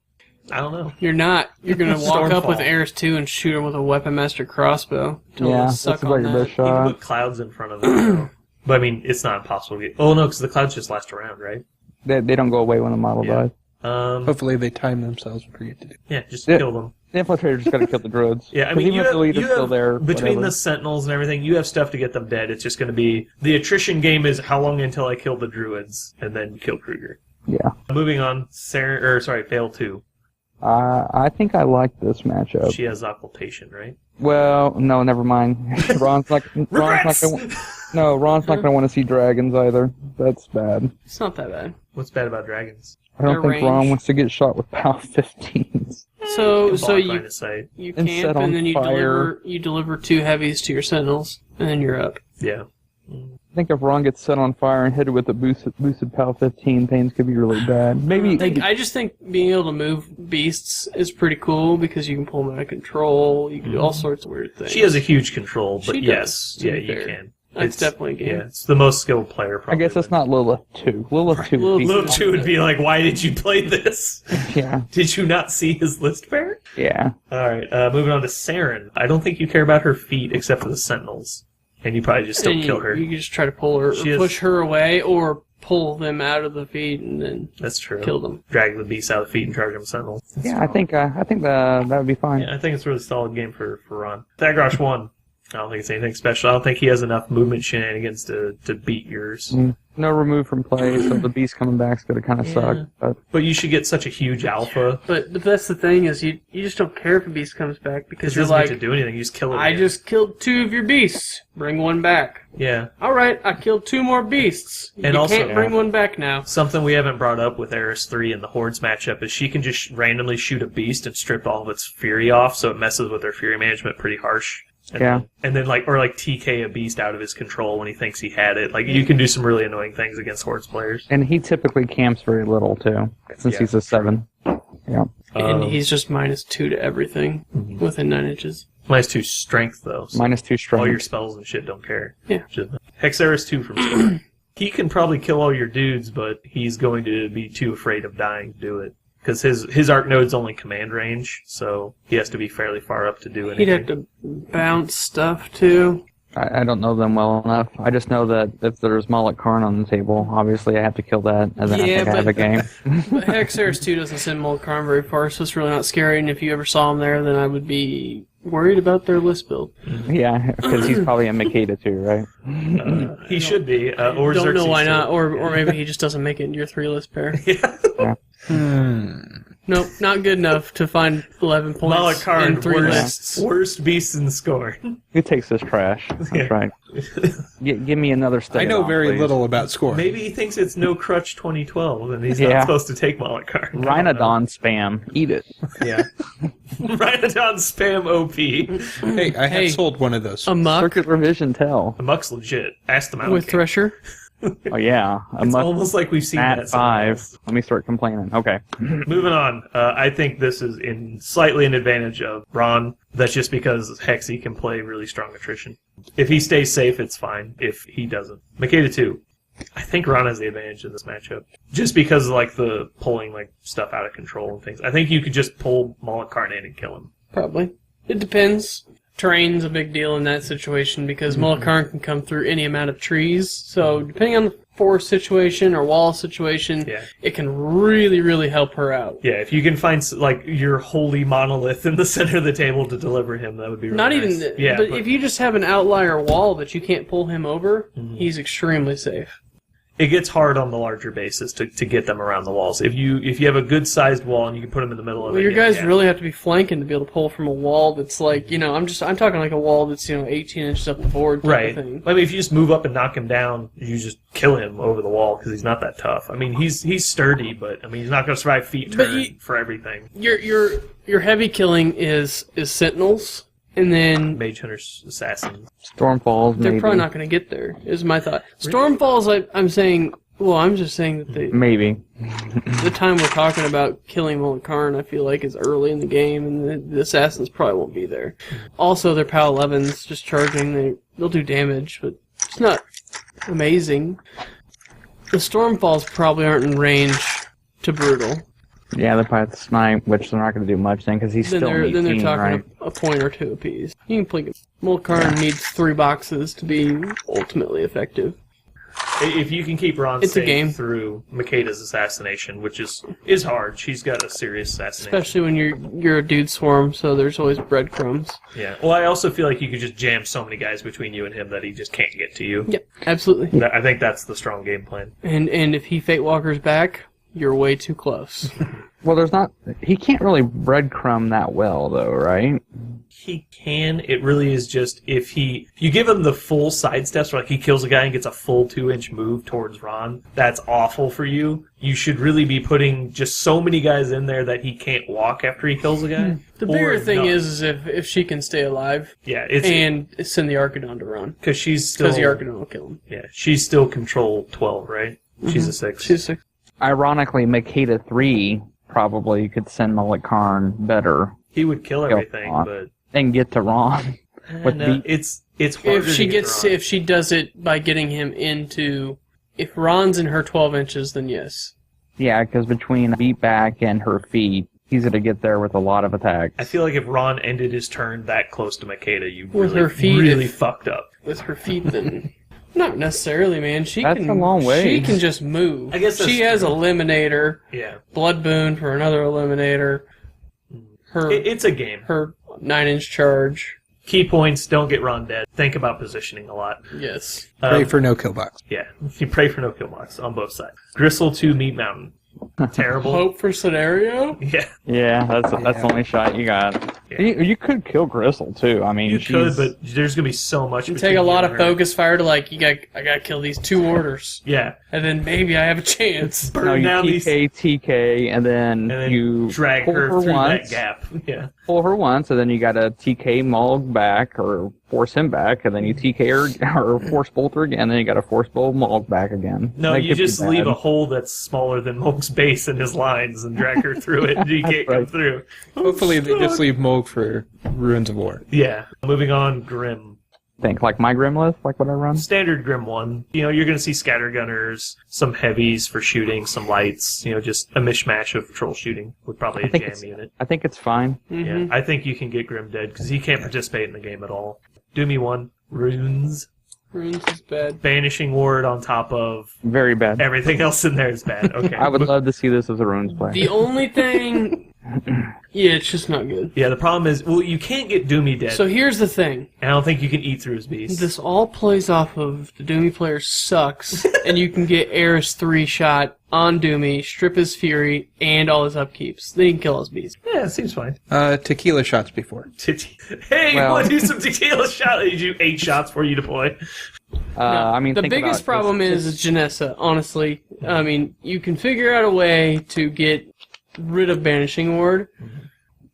I don't know. You're not. You're going to walk up with Stormfall. Eris 2 and shoot him with a Weapon Master crossbow. Yeah, that's suck about on your that. best You can shot. put clouds in front of it. Though. But I mean, it's not impossible to get. Oh no, because the clouds just last around, right? They don't go away when the model Yeah. dies. Hopefully they time themselves and forget to do. Yeah, just Yeah. kill them. The infiltrator just got to kill the druids. Yeah, I 'Cause mean, even you if have, the leader's you have still there, between whatever. the sentinels and everything, you have stuff to get them dead. It's just going to be the attrition game is how long until I kill the druids and then kill Kruger. Yeah. Moving on, Fail 2. I think I like this matchup. She has occultation, right? Well, no, never mind. Ron's not going to want to see dragons either. That's bad. It's not that bad. What's bad about dragons? I don't Their think Ron range. wants to get shot with POW 15s. So Block line you of sight. you And camp set on and then fire. you deliver 2 heavies to your sentinels and then you're up. Yeah. I think if Ron gets set on fire and hit it with a boosted POW 15, things could be really bad. Maybe. I just think being able to move beasts is pretty cool because you can pull them out of control. You can do all sorts of weird things. She has a huge control, but She does, yes, to yeah, be you fair. can. That's definitely a game. Yeah, it's the most skilled player, I probably. guess that's not Lilith 2. Lilith 2 would be... Lil 2 would be like, why did you play this? Yeah. Did you not see his list pair? Yeah. Alright, moving on to Saren. I don't think you care about her feet except for the sentinels. And you probably just still And kill her. You can just try to pull her, or She is- push her away, or pull them out of the feed and then That's true. kill them. Drag the beast out of the feet and charge them sentinels. Yeah, I think that would be fine. Yeah, I think it's a really solid game for Ron. Thagrosh 1. I don't think it's anything special. I don't think he has enough movement shenanigans to beat yours. No remove from play, so the beast coming back's going to kind of suck. But But you should get such a huge alpha. But that's the thing is you just don't care if a beast comes back because Because you're doesn't like, need to do anything. You just kill it. I again. just killed 2 of your beasts. Bring one back. Yeah. All right, I killed 2 more beasts. And you also- can't bring one back now. Something we haven't brought up with Eris 3 in the Hordes matchup is she can just randomly shoot a beast and strip all of its fury off, so it messes with their fury management pretty harsh. And then like TK a beast out of his control when he thinks he had it. Like you can do some really annoying things against Hordes players. and he typically camps very little too, since Yeah, he's a 7. Yeah. And he's just -2 to everything within 9 inches. -2 strength though. So -2 strength. all your spells and shit don't care. Yeah. Hexeris 2 from Storm. He can probably kill all your dudes, but he's going to be too afraid of dying to do it. Because his arc node's only command range, so he has to be fairly far up to do anything. He'd have to bounce stuff too. I don't know them well enough. I just know that if there's Moloch Karn on the table, obviously I have to kill that, and then Yeah, I think I have but- a game. But Hexeris 2 doesn't send Molkarn very far, so it's really not scary, and if you ever saw him there, then I would be worried about their list build. Yeah, because he's probably a Makeda too, right? He should be, or Don't know Xerxes why too. not, or maybe he just doesn't make it into your 3-list pair. Yeah. Nope, not good enough to find 11 points Malakard, in 3 lists. worst beast in the score. Who takes this trash? That's Yeah. right. Give me another step. I know very little about score. Maybe he thinks it's no crutch 2012, and he's Yeah. not supposed to take Malakard. Rhinodon spam. Eat it. Yeah. Rhinodon spam OP. Hey, I have Hey. sold one of those. A muck Circuit revision tell. The Muck's legit. Ask them out. with Thresher. Oh yeah, a It's muck almost like we've seen that at somewhere 5. else. Let me start complaining. Okay. Moving on, I think this is slightly an advantage of Ron. That's just because Hexy can play really strong attrition. If he stays safe, it's fine. If he doesn't. Makeda 2. I think Ron has the advantage in this matchup. Just because of like the pulling like stuff out of control and things. I think you could just pull Moloch Karn in and kill him. Probably. It depends. Terrain's a big deal in that situation because Molkarn can come through any amount of trees. So depending on the forest situation or wall situation, Yeah. it can really, really help her out. Yeah, if you can find like your holy monolith in the center of the table to deliver him, that would be really Not nice. even, Yeah, but if you just have an outlier wall that you can't pull him over, he's extremely safe. it gets hard on the larger bases to get them around the walls. If you have a good sized wall and you can put them in the middle of Well, it, your guys yeah. really have to be flanking to be able to pull from a wall that's like, I'm talking like a wall that's 18 inches up the board type Right. of thing. I mean, if you just move up and knock him down, you just kill him over the wall because he's not that tough. I mean, he's sturdy, but I mean, he's not going to survive feet But turn for everything. Your heavy killing is sentinels, and then Mage hunters, assassins. Stormfalls. they're maybe. probably not going to get there. Is my thought. Stormfalls, I'm saying Well, I'm just saying that Maybe. the time we're talking about killing Mullikarn, I feel like is early in the game, and the assassins probably won't be there. Also, they're PAL 11s, just charging. They'll do damage, but it's not amazing. The Stormfalls probably aren't in range to Brutal. Yeah, they're probably at the snipe, which they're not going to do much then, because he's still 18, Then they're talking right? a point or two apiece. You can play Mullikarn needs 3 boxes to be ultimately effective. If you can keep Ron It's a safe game. through Makeda's assassination, which is hard. She's got a serious assassination. Especially when you're a dude swarm, so there's always breadcrumbs. Yeah. Well, I also feel like you could just jam so many guys between you and him that he just can't get to you. Yep, absolutely. I think that's the strong game plan. And if he Fate Walker's back, you're way too close. Well, there's not... He can't really breadcrumb that well, though, right? He can. It really is just if you give him the full sidesteps, where like he kills a guy and gets a full 2-inch move towards Ron, that's awful for you. You should really be putting just so many guys in there that he can't walk after he kills a guy. The bigger Or thing none. is if she can stay alive Yeah, and send the Archidon to run. because she's still... Because the Archidon will kill him. Yeah, she's still control 12, right? She's a 6. She's 6. Ironically, Makeda 3 probably could send Mullikarn better He would kill everything, Ron. but and get to Ron. With no, beat. it's harder If she to get gets to Ron. if she does it by getting him into, if Ron's in her 12 inches, then yes. Yeah, because between beat back and her feet, he's going to get there with a lot of attacks. I feel like if Ron ended his turn that close to Makeda, you With really, her feet, really if- fucked up. With her feet, then not necessarily, man. She That's can a long way. She can just move. I guess that's she has true. Eliminator, Yeah, Blood Boon for another Eliminator. Her it's a game. her 9-inch charge. Key points: don't get Ron dead. Think about positioning a lot. Yes. Pray for no kill box. Yeah, you pray for no kill box on both sides. Gristle to Meat Mountain. Terrible. Hope for scenario. Yeah, Yeah, that's the only shot you got. Yeah. You could kill Gristle, too. I mean, you she's... could, but there's gonna be so much. You between take a you lot and of her. focus fire to I gotta kill these 2 orders, Yeah, and then maybe I have a chance. burn No, you down these, TK, and then you drag pull her through once, that gap. Yeah, pull her once, and then you got to TK Mulg back, or force him back, and then you TK her, or force bolt her again, and then you got to force bolt Mulg back again. no, That you could be just leave bad. a hole that's smaller than Mulk's base in his lines and drag her through it. You can't come right. through. Hopefully they just leave Moog for Ruins of War. Yeah, moving on. Grim. Think like my Grim list, like what I run. Standard Grim 1. You know, you're going to see scattergunners, some heavies for shooting, some lights, just a mishmash of troll shooting with probably I a think jam it's- unit. I think it's fine. Yeah, I think you can get Grim dead because he can't participate in the game at all. Doomy 1. Runes. Runes is bad. Banishing Ward on top of Very bad. everything else in there is bad. Okay. I would love to see this as a Runes play. The only thing, yeah, it's just not good. Yeah, the problem is, well, you can't get Doomy dead. So here's the thing. And I don't think you can eat through his beast. This all plays off of the Doomy player sucks, and you can get Eris 3-shot on Doomy, strip his fury, and all his upkeeps. Then you can kill his beast. Yeah, it seems fine. Tequila shots before. Hey, Well- want to do some tequila shot? You do 8 shots before you deploy. I mean, the think biggest about problem this. is Janessa, honestly. I mean, you can figure out a way to get rid of Banishing Ward.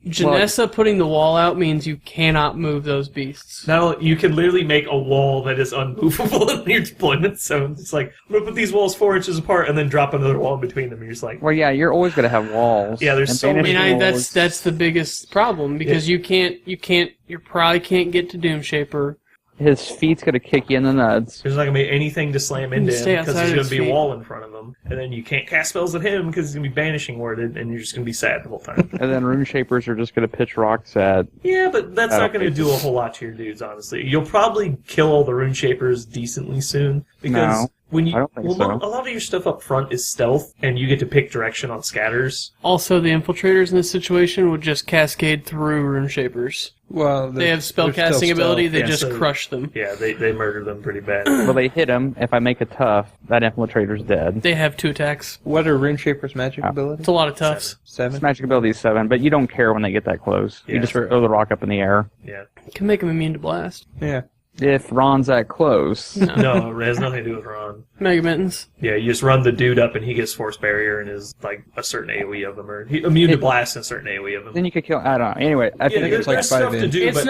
Janessa putting the wall out means you cannot move those beasts. Now you can literally make a wall that is unmovable in your deployment zone. It's like, I'm going to put these walls 4 inches apart and then drop another wall in between them. And you're just like, Well, yeah, you're always going to have walls. Yeah, there's And so many- banishing That's the biggest problem because you probably can't get to Doomshaper. His feet's going to kick you in the nuts. there's not going to be anything to slam into Stay him because outside there's of going to his be a feet. wall in front of him. And then you can't cast spells at him because he's going to be banishing warded and you're just going to be sad the whole time. And then Rune Shapers are just going to pitch rocks at... Yeah, but that's I not don't going to think do a whole lot to your dudes, honestly. You'll probably kill all the Rune Shapers decently soon because No, when you I don't think so. a lot of your stuff up front is stealth, and you get to pick direction on scatters. Also, the Infiltrators in this situation would just cascade through Runeshapers. Well, They have spellcasting ability, they Yeah, just so- crush them. Yeah, they murder them pretty bad. Well, they hit him. If I make it tough, that infiltrator's dead. They have 2 attacks. What are Runeshaper's magic Oh. ability? It's a lot of toughs. 7? Magic ability is 7, but you don't care when they get that close. Yeah. You just throw the rock up in the air. Yeah. You can make them immune to blast. Yeah. If Ron's that close, No, it has nothing to do with Ron. Mega Mittens. Yeah, you just run the dude up and he gets force barrier and is like a certain AoE of them, or he immune to blast and a certain AoE of them. then you could kill... I don't know. Anyway, I Yeah, think there's, it's like there's stuff 5 to in. do, It's but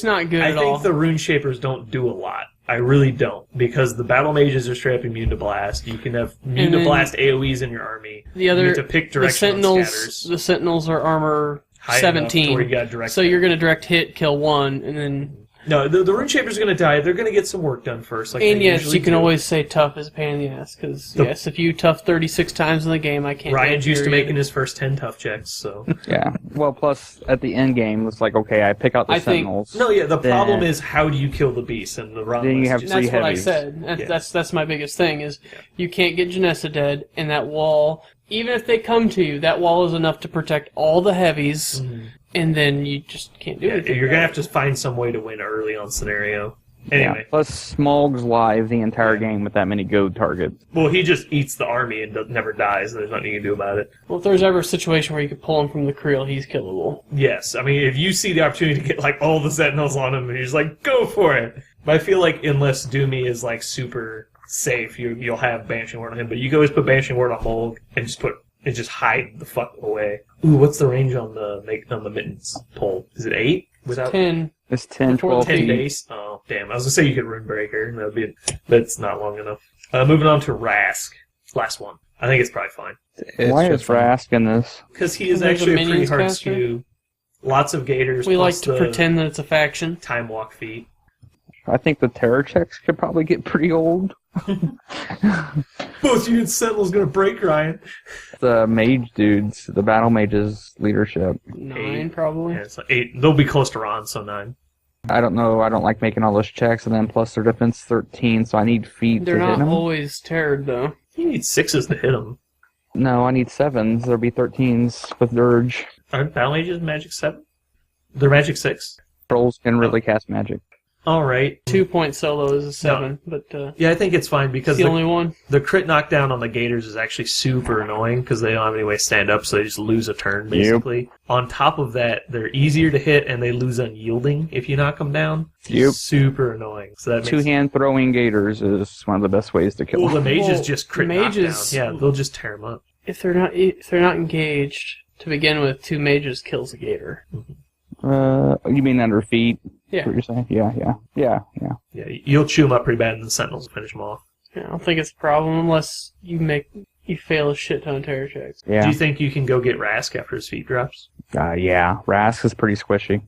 not good I at all. think the Rune Shapers don't do a lot. I really don't, because the battle mages are straight up immune to blast. You can have immune to blast AoEs in your army. The other, you get to pick direction on scatters. The Sentinels are armor High 17. where you got direct so you're going to direct hit, kill one, and then... No, the Rune Shaper's going to die. They're going to get some work done first. And yes, you can always say tough is a pain in the ass, because yes, if you tough 36 times in the game, I can't... Ryan's used to making his first 10 tough checks, so... Yeah. Well, plus, at the end game, it's like, okay, I pick out the Sentinels. No, yeah, the problem is how do you kill the beast, and the Ron then you have just... That's three what heavies. I said. That's my biggest thing, is you can't get Janessa dead, and that wall, even if they come to you, that wall is enough to protect all the heavies... And then you just can't do anything. You're going to have to find some way to win early on scenario. Anyway. Yeah. Plus, Smog's live the entire game with that many goad targets. Well, he just eats the army and never dies, and there's nothing you can do about it. Well, if there's ever a situation where you could pull him from the Creel, he's killable. Yes. I mean, if you see the opportunity to get, like, all the Sentinels on him, and you're just like, go for it! But I feel like unless Doomy is, like, super safe, you'll have Banishing Ward on him. But you can always put Banishing Ward on Molg and just hide the fuck away. Ooh, what's the range on the mittens pole? Is it 8? Without 10. It's 10, 12 10 feet. base? Oh, damn. I was going to say you could Runebreaker. That's not long enough. Moving on to Rask. Last one. I think it's probably fine. Why is Rask in this? Because he is There's a actually a pretty minions hard caster. skew. Lots of gators. We like plus to the pretend that it's a faction. Time walk feat. I think the terror checks could probably get pretty old. Both you and Sentinel's going to break, Ryan. The mage dudes, the battle mages leadership. 9, probably. Yeah, it's like 8. They'll be close to Ron, so 9. I don't know. I don't like making all those checks, and then plus their defense 13, so I need feet They're to hit not them. always terrored, though. You need 6s to hit them. No, I need 7s. There'll be 13s with Dirge. Aren't Battle Mages Magic 7? They're Magic 6? Trolls can really cast magic. Alright. 2-point solo is a 7, but Yeah, I think it's fine because it's the only one. the crit knockdown on the Gators is actually super annoying because they don't have any way to stand up, so they just lose a turn, basically. On top of that, they're easier to hit and they lose unyielding if you knock them down. Yep. Super annoying. So that makes Two-hand throwing gators is one of the best ways to kill Well, the them. mages Well, just crit mages- knockdown. Yeah, they'll just tear them up. If they're not engaged to begin with, 2 mages kills a gator. You mean under feet? Yeah. What you're saying? Yeah. Yeah, you'll chew them up pretty bad and the Sentinels will finish them off. Yeah, I don't think it's a problem unless you fail a shit ton of terror checks. Yeah. Do you think you can go get Rask after his feet drops? Yeah. Rask is pretty squishy.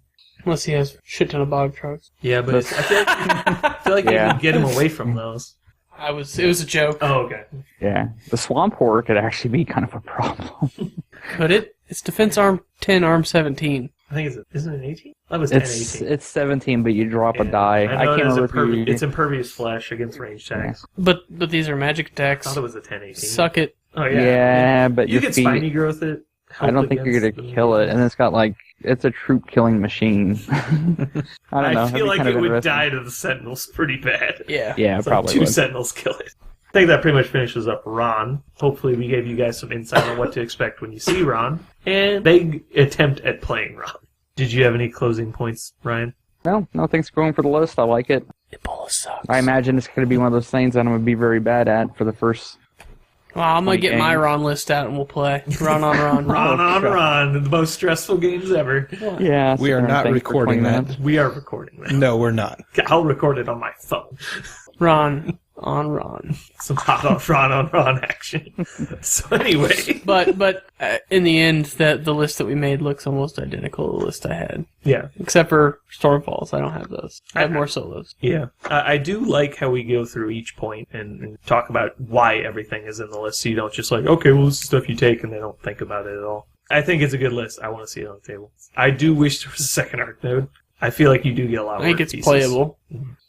Unless he has a shit ton of bog trucks. Yeah, but I feel like you can get him away from those. It was a joke. Oh, okay. Yeah. The swamp horror could actually be kind of a problem. Could it? It's defense arm 10, arm 17. I think isn't it 18? That was 10, 18. It's 17, but you drop a die. I can't remember if you... It's impervious flesh against range attacks. But these are magic I attacks. thought it was a 10, 18. Suck it. Oh, yeah. Yeah, but You your can feet... spiny growth it. I don't think you're going to kill it. And it's got, it's a troop-killing machine. I don't know. I feel like it would interesting. die to the Sentinels pretty bad. Yeah. Yeah, So probably 2 would. Sentinels kill it. I think that pretty much finishes up Ron. Hopefully we gave you guys some insight on what to expect when you see Ron. And big attempt at playing Ron. Did you have any closing points, Ryan? No, thanks for going for the list. I like it. Ebola sucks. I imagine it's going to be one of those things that I'm going to be very bad at for the first... Well, I'm going to get my games. Ron list out and we'll play. Ron on Ron. Ron on God. Ron, the most stressful games ever. Yeah. We are so not thanks for recording pointing that. We are recording that. No, we're not. I'll record it on my phone. Ron on Ron. Some hot on Ron action. So anyway. But in the end, the list that we made looks almost identical to the list I had. Yeah. Except for Stormfalls. I don't have those. I have more solos. Yeah. I do like how we go through each point and talk about why everything is in the list, so you don't just okay, well, this is stuff you take, and they don't think about it at all. I think it's a good list. I want to see it on the table. I do wish there was a second arc node. I feel like you do get a lot of I think work it's pieces. playable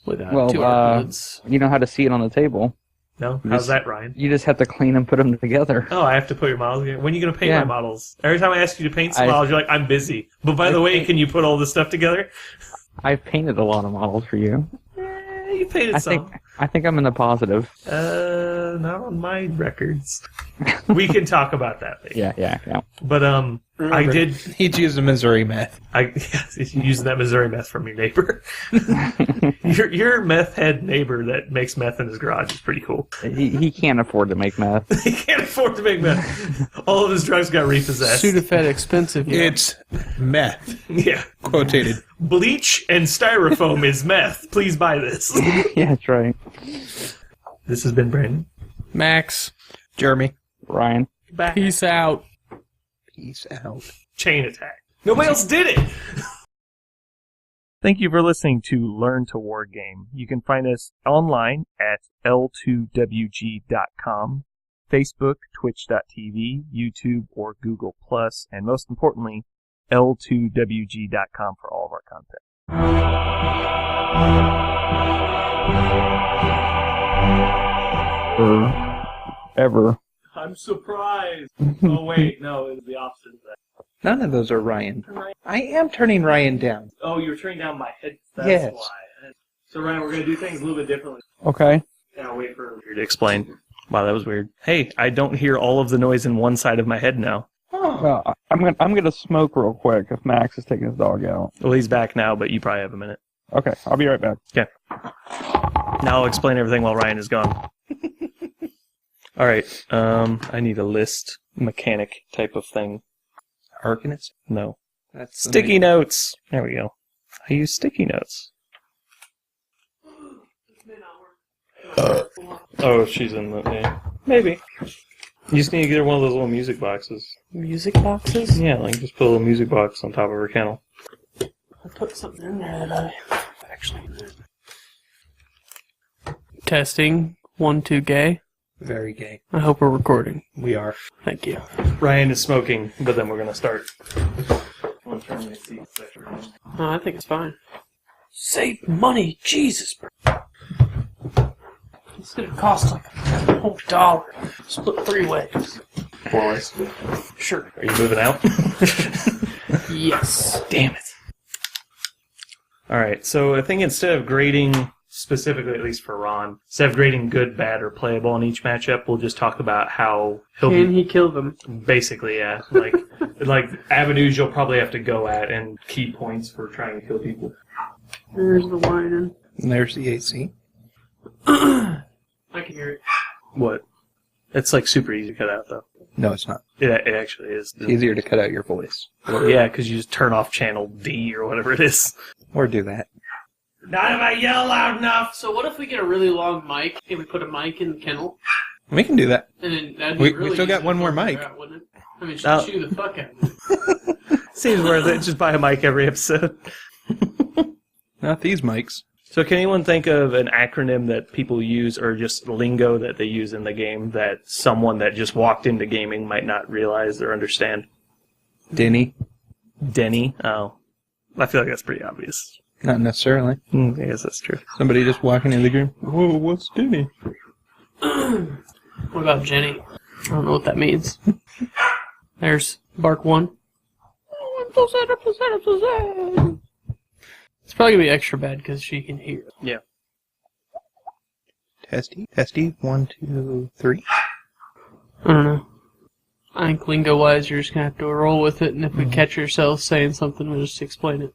without 2 arc nodes. You know how to see it on the table. No? How's that, Ryan? You just have to clean and put them together. Oh, I have to put your models together. When are you going to paint Yeah. my models? Every time I ask you to paint some models, you're like, I'm busy. But by the way, can you put all this stuff together? I've painted a lot of models for you. You painted some. I think I'm in the positive. Not on my records. We can talk about that later. Yeah. But I did. He'd use the Missouri meth. Using that Missouri meth from your neighbor. your meth head neighbor that makes meth in his garage is pretty cool. He can't afford to make meth. He can't afford to make meth. All of his drugs got repossessed. Sudafed expensive. Yeah. It's meth. Yeah. Quotated. Bleach and styrofoam is meth. Please buy this. Yeah, that's right. This has been Brandon. Max. Jeremy. Ryan. Peace out. Peace out. Chain attack. Nobody else did it! Thank you for listening to Learn to Wargame. You can find us online at l2wg.com, Facebook, twitch.tv, YouTube, or Google+, and most importantly, l2wg.com for all of our content. Ever. I'm surprised. Oh, wait, no, it's the opposite of that. None of those are Ryan. I am turning Ryan down. Oh, you were turning down my head. That's Yes. why. So, Ryan, we're going to do things a little bit differently. Okay. And I'll wait for you to explain. Wow, that was weird. Hey, I don't hear all of the noise in one side of my head now. Well, I'm gonna smoke real quick if Max is taking his dog out. Well, he's back now, but you probably have a minute. Okay, I'll be right back. Okay. Now I'll explain everything while Ryan is gone. All right. I need a list mechanic type of thing. Arcanist? No. That's the Sticky name. notes. There we go. I use sticky notes. Oh, she's in the... Yeah. Maybe. You just need to get her one of those little music boxes. Music boxes? Yeah, like just put a little music box on top of her kennel. I put something in there that I actually... Testing. 1, 2, gay. Very gay. I hope we're recording. We are. Thank you. Ryan is smoking, but then we're going to start. Oh, I think it's fine. Save money, Jesus, bro. It's gonna cost like a whole $1. Split 3 ways. 4 ways. Sure. Are you moving out? Yes. Damn it. Alright, so I think instead of grading, specifically at least for Ron, instead of grading good, bad, or playable in each matchup, we'll just talk about how he'll Can he kill them? Basically, yeah. Like avenues you'll probably have to go at and key points for trying to kill people. There's the whining. And there's the AC. I can hear it. What? It's like super easy to cut out, though. No, it's not. It actually is. It's easier to cut out your voice. Yeah, because you just turn off channel D or whatever it is. Or do that. Not if I yell loud enough! So what if we get a really long mic and we put a mic in the kennel? We can do that. And then that'd be We really still got easy one to more figure mic. out, wouldn't it? I mean, Oh. she'd chew the fuck out of it. Seems worth it. Just buy a mic every episode. Not these mics. So can anyone think of an acronym that people use or just lingo that they use in the game that someone that just walked into gaming might not realize or understand? Denny. Denny? Oh. I feel like that's pretty obvious. Not necessarily. I guess that's true. Somebody just walking in the room. Whoa, what's Denny? What about Jenny? I don't know what that means. There's Bark 1. Oh, I'm so sad, I'm so sad, I'm so sad. It's probably going to be extra bad because she can hear. Yeah. Testy. 1, 2, 3. I don't know. I think lingo-wise, you're just going to have to roll with it, and if we catch yourself saying something, we'll just explain it.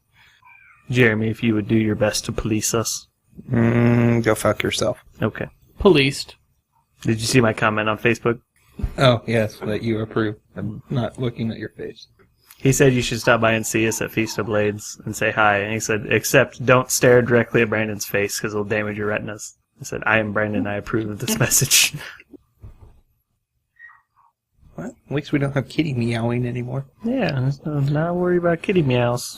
Jeremy, if you would do your best to police us. Go fuck yourself. Okay. Policed. Did you see my comment on Facebook? Oh, yes, that you approve. I'm not looking at your face. He said you should stop by and see us at Feast of Blades and say hi. And he said, except don't stare directly at Brandon's face because it'll damage your retinas. I said, I am Brandon. I approve of this message. What? At least we don't have kitty meowing anymore. Yeah, not worry about kitty meows.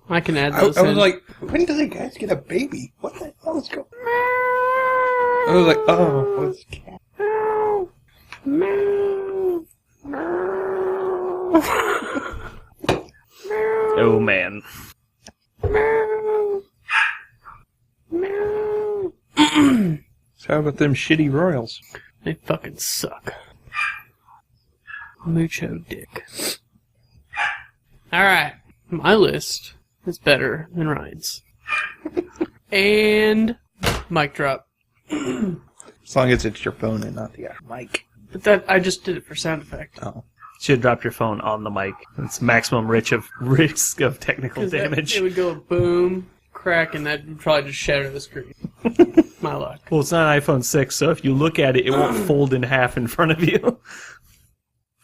I can add I those was in. like, when do the guys get a baby? What the hell is going on? I was like, oh, what's cat? Oh, man. So how about them shitty royals? They fucking suck. Mucho dick. Alright. My list is better than Ryan's. And mic drop. As long as it's your phone and not the mic. But that I just did it for sound effect. Oh. Should have dropped your phone on the mic. It's maximum risk of technical 'Cause damage. it would go boom, crack, and that would probably just shatter the screen. My luck. Well, it's not an iPhone 6, so if you look at it, it won't fold in half in front of you.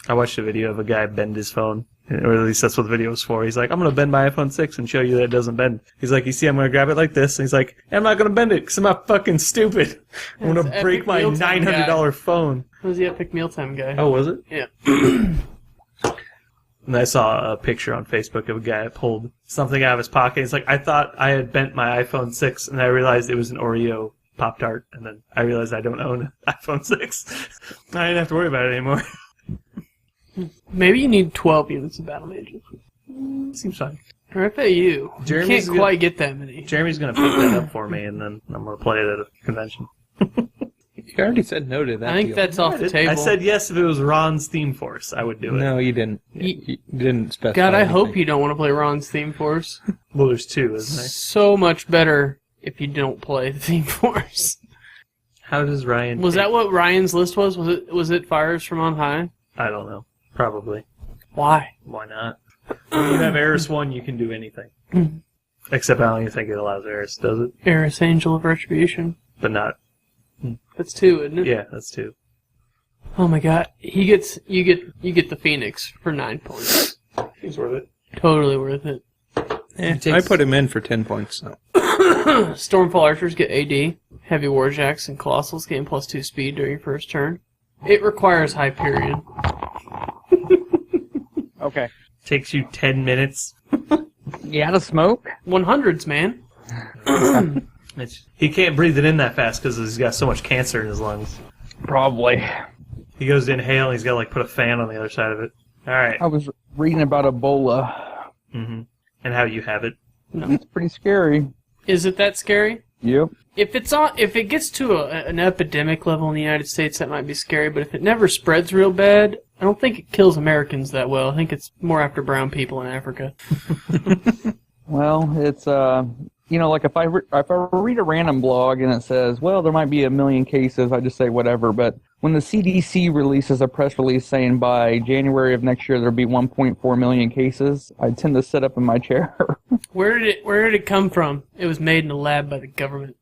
I watched a video of a guy bend his phone, or at least that's what the video was for. He's like, I'm going to bend my iPhone 6 and show you that it doesn't bend. He's like, you see, I'm going to grab it like this. And he's like, I'm not going to bend it because I'm not fucking stupid. I'm going to break my $900 phone. It was the Epic Mealtime guy. Oh, was it? Yeah. And I saw a picture on Facebook of a guy that pulled something out of his pocket. He's like, I thought I had bent my iPhone 6, and I realized it was an Oreo Pop-Tart, and then I realized I don't own an iPhone 6. I didn't have to worry about it anymore. Maybe you need 12 units of Battle Mages. Seems fine. Or I bet you. Jeremy's You can't quite get that many. Jeremy's going to pick that up for me, and then I'm going to play it at a convention. You already said no to that. I think deal. that's off the table. I said yes if it was Ron's Theme Force. I would do it. No, you didn't. You didn't specify. God, I anything. hope you don't want to play Ron's Theme Force. Well, there's two, isn't there? So much better if you don't play the Theme Force. How does Ryan... Was that what Ryan's list was? Was it Fires from on High? I don't know. Probably. Why? Why not? When you have Eris 1, you can do anything. Except I don't even think it allows Eris, does it? Eris, Angel of Retribution. But not... That's 2, isn't it? Yeah, that's 2. Oh my God, you get the Phoenix for 9 points. He's worth it. Totally worth it. I put him in for 10 points. So. Stormfall Archers get AD. Heavy Warjacks and Colossals gain +2 speed during your first turn. It requires Hyperion. Okay. Takes you 10 minutes. You out of smoke? 100s, man. He can't breathe it in that fast because he's got so much cancer in his lungs. Probably. He goes to inhale and he's got to like put a fan on the other side of it. All right. I was reading about Ebola. Mm-hmm. And how you have it. It's pretty scary. Is it that scary? Yep. If it gets to an epidemic level in the United States, that might be scary. But if it never spreads real bad, I don't think it kills Americans that well. I think it's more after brown people in Africa. Well, it's like if I read a random blog and it says, well, there might be 1 million cases, I just say whatever. But when the CDC releases a press release saying by January of next year there'll be 1.4 million cases, I tend to sit up in my chair. Where did it come from? It was made in a lab by the government.